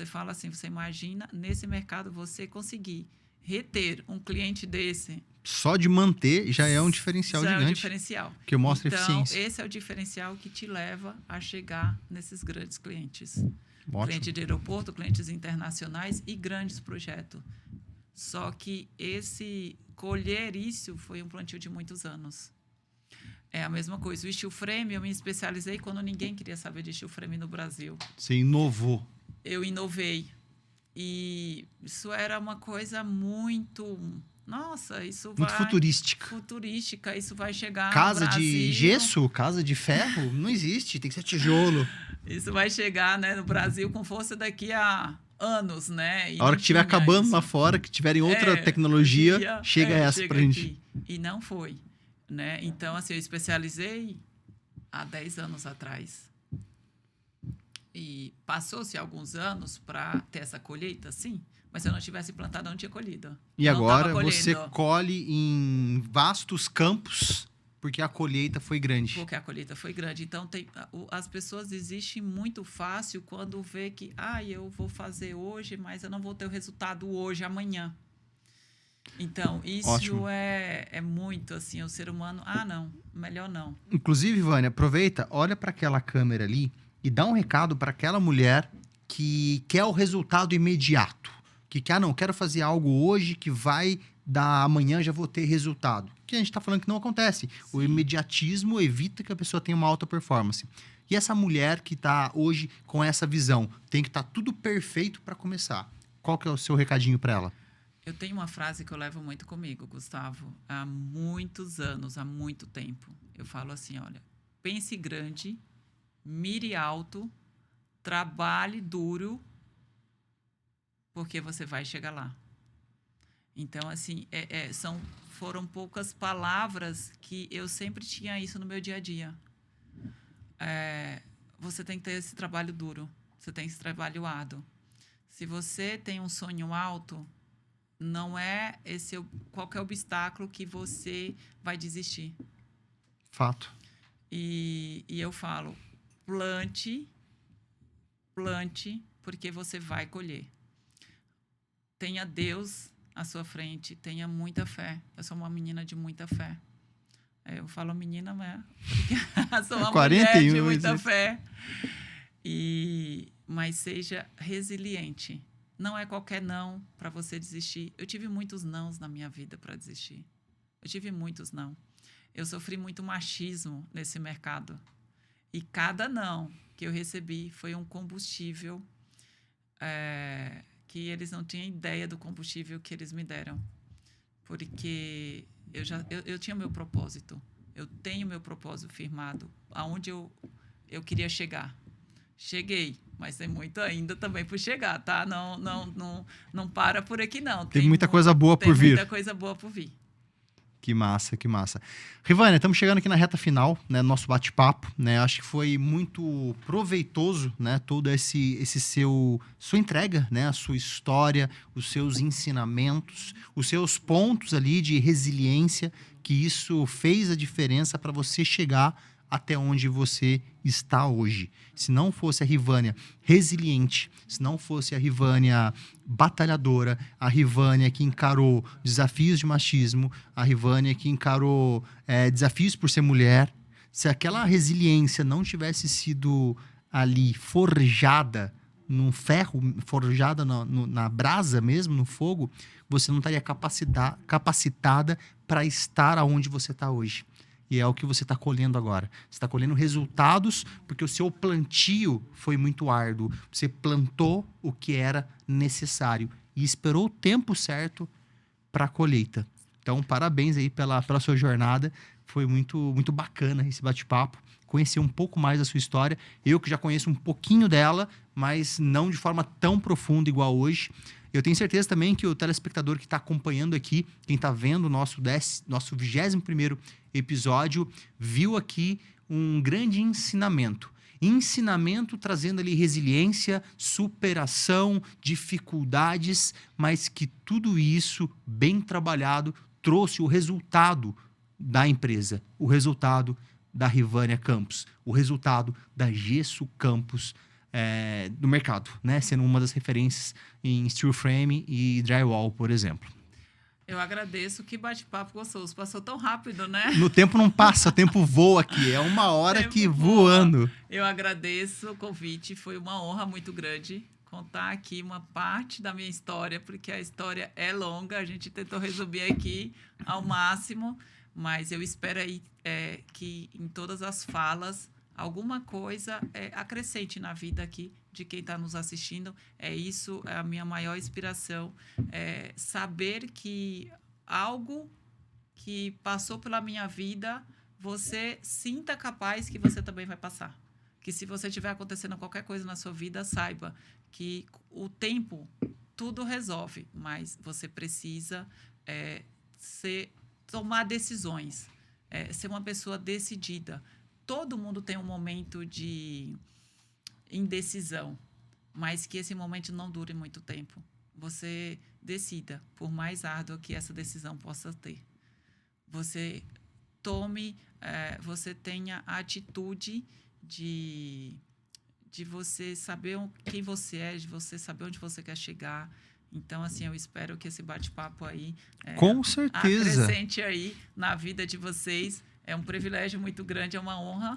fala assim, você imagina, nesse mercado, você conseguir reter um cliente desse... Só de manter já é um diferencial gigante. Já é um diferencial. Que mostra eficiência. Então, esse é o diferencial que te leva a chegar nesses grandes clientes. Ótimo. Cliente de aeroporto, clientes internacionais e grandes projetos. Só que colher isso foi um plantio de muitos anos. É a mesma coisa. O steel frame, eu me especializei quando ninguém queria saber de steel frame no Brasil. Você inovou. Eu inovei. E isso era uma coisa muito... Nossa, isso vai... Muito futurística. Futurística, isso vai chegar Casa no Brasil. de gesso, casa de ferro, não existe, tem que ser tijolo. Isso vai chegar, né, no Brasil com força daqui a anos, né? A hora que estiver acabando lá fora, que tiverem outra tecnologia, chega essa pra gente. E não foi, né? Então, assim, eu especializei há 10 anos atrás. E passou-se alguns anos para ter essa colheita, sim. Mas se eu não tivesse plantado, eu não tinha colhido. E agora você colhe em vastos campos, porque a colheita foi grande. Porque a colheita foi grande. Então, as pessoas desistem muito fácil quando vê que, eu vou fazer hoje, mas eu não vou ter o resultado hoje, amanhã. Então, isso é muito, assim, o ser humano, não, melhor não. Inclusive, Vânia, aproveita, olha para aquela câmera ali e dá um recado para aquela mulher que quer o resultado imediato. Que não, quero fazer algo hoje que vai dar amanhã, já vou ter resultado. Que a gente está falando que não acontece. Sim. O imediatismo evita que a pessoa tenha uma alta performance. E essa mulher que está hoje com essa visão, tem que estar tudo perfeito para começar. Qual que é o seu recadinho para ela? Eu tenho uma frase que eu levo muito comigo, Gustavo, há muitos anos, há muito tempo. Eu falo assim, olha, pense grande, mire alto, trabalhe duro, porque você vai chegar lá. Então, assim, foram poucas palavras que eu sempre tinha isso no meu dia a dia. Você tem que ter esse trabalho duro, você tem esse trabalho árduo. Se você tem um sonho alto, não é qualquer obstáculo que você vai desistir. Fato. E eu falo, plante, porque você vai colher. Tenha Deus à sua frente, tenha muita fé. Eu sou uma menina de muita fé. Eu falo menina, mas porque sou uma mulher de muita fé. Mas seja resiliente. Não é qualquer não para você desistir. Eu tive muitos nãos na minha vida para desistir. Eu tive muitos não. Eu sofri muito machismo nesse mercado. E cada não que eu recebi foi um combustível que eles não tinham ideia do combustível que eles me deram. Porque eu tinha meu propósito. Eu tenho meu propósito firmado, aonde eu queria chegar. cheguei, mas tem muito ainda também por chegar, tá? Não para por aqui, não. Tem muita coisa boa por vir. Tem muita coisa boa por vir. Que massa, que massa. Rivânia, estamos chegando aqui na reta final, né, nosso bate-papo, né? Acho que foi muito proveitoso, né, todo sua entrega, né, a sua história, os seus ensinamentos, os seus pontos ali de resiliência, que isso fez a diferença para você chegar até onde você está hoje. Se não fosse a Rivânia resiliente, se não fosse a Rivânia batalhadora, a Rivânia que encarou desafios de machismo, a Rivânia que encarou desafios por ser mulher, se aquela resiliência não tivesse sido ali forjada num ferro, forjada na brasa mesmo, no fogo, você não estaria capacitada para estar aonde você está hoje. E é o que você está colhendo agora. Você está colhendo resultados porque o seu plantio foi muito árduo. Você plantou o que era necessário e esperou o tempo certo para a colheita. Então, parabéns aí pela sua jornada. Foi muito, muito bacana esse bate-papo. Conhecer um pouco mais da sua história. Eu que já conheço um pouquinho dela, mas não de forma tão profunda igual hoje. Eu tenho certeza também que o telespectador que está acompanhando aqui, quem está vendo o nosso 21º episódio, viu aqui um grande ensinamento. Ensinamento trazendo ali resiliência, superação, dificuldades, mas que tudo isso, bem trabalhado, trouxe o resultado da empresa, o resultado da Rivânia Campos, o resultado da Gesso Campos, do mercado, né? Sendo uma das referências em steel frame e drywall, por exemplo. Eu agradeço, que bate-papo gostoso. Passou tão rápido, né? No tempo não passa, o tempo voa aqui. É uma hora que voando. Eu agradeço o convite, foi uma honra muito grande contar aqui uma parte da minha história, porque a história é longa, a gente tentou resumir aqui ao máximo, mas eu espero aí que em todas as falas alguma coisa acrescente na vida aqui de quem está nos assistindo. Isso é a minha maior inspiração. Saber que algo que passou pela minha vida, você sinta capaz que você também vai passar. Que se você tiver acontecendo qualquer coisa na sua vida, saiba que o tempo tudo resolve, mas você precisa tomar decisões, ser uma pessoa decidida. Todo mundo tem um momento de indecisão, mas que esse momento não dure muito tempo. Você decida, por mais árdua que essa decisão possa ter. Você você tenha a atitude de você saber quem você é, de você saber onde você quer chegar. Então, assim, eu espero que esse bate-papo aí com certeza acrescente aí na vida de vocês. É um privilégio muito grande, é uma honra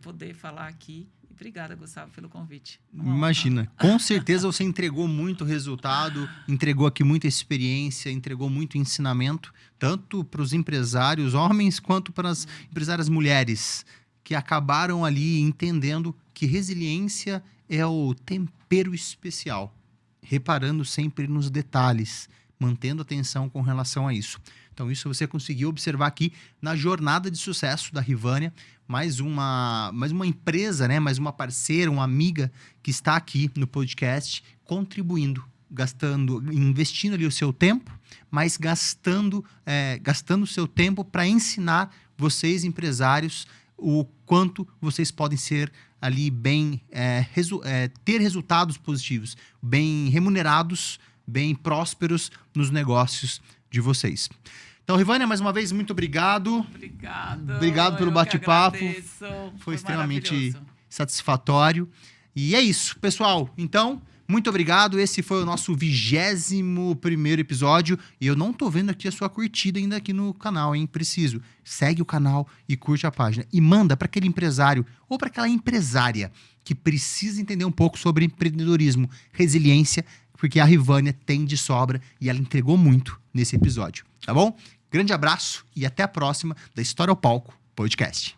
poder falar aqui. Obrigada, Gustavo, pelo convite. Imagina, com certeza você entregou muito resultado, entregou aqui muita experiência, entregou muito ensinamento, tanto para os empresários homens quanto para as empresárias mulheres, que acabaram ali entendendo que resiliência é o tempero especial, reparando sempre nos detalhes, mantendo atenção com relação a isso. Então, isso você conseguiu observar aqui na jornada de sucesso da Rivânia, mais uma empresa, né? Mais uma parceira, uma amiga que está aqui no podcast, contribuindo, investindo ali o seu tempo, mas gastando o seu tempo para ensinar vocês, empresários, o quanto vocês podem ser ali ter resultados positivos, bem remunerados, bem prósperos nos negócios de vocês. Então, Rivânia, mais uma vez, muito obrigado. Obrigado pelo bate-papo. Foi extremamente satisfatório. E é isso, pessoal. Então, muito obrigado. Esse foi o nosso 21º episódio. E eu não tô vendo aqui a sua curtida ainda aqui no canal, hein? Preciso. Segue o canal e curte a página. E manda para aquele empresário ou para aquela empresária que precisa entender um pouco sobre empreendedorismo, resiliência, porque a Rivânia tem de sobra e ela entregou muito nesse episódio, tá bom? Grande abraço e até a próxima da História ao Palco Podcast.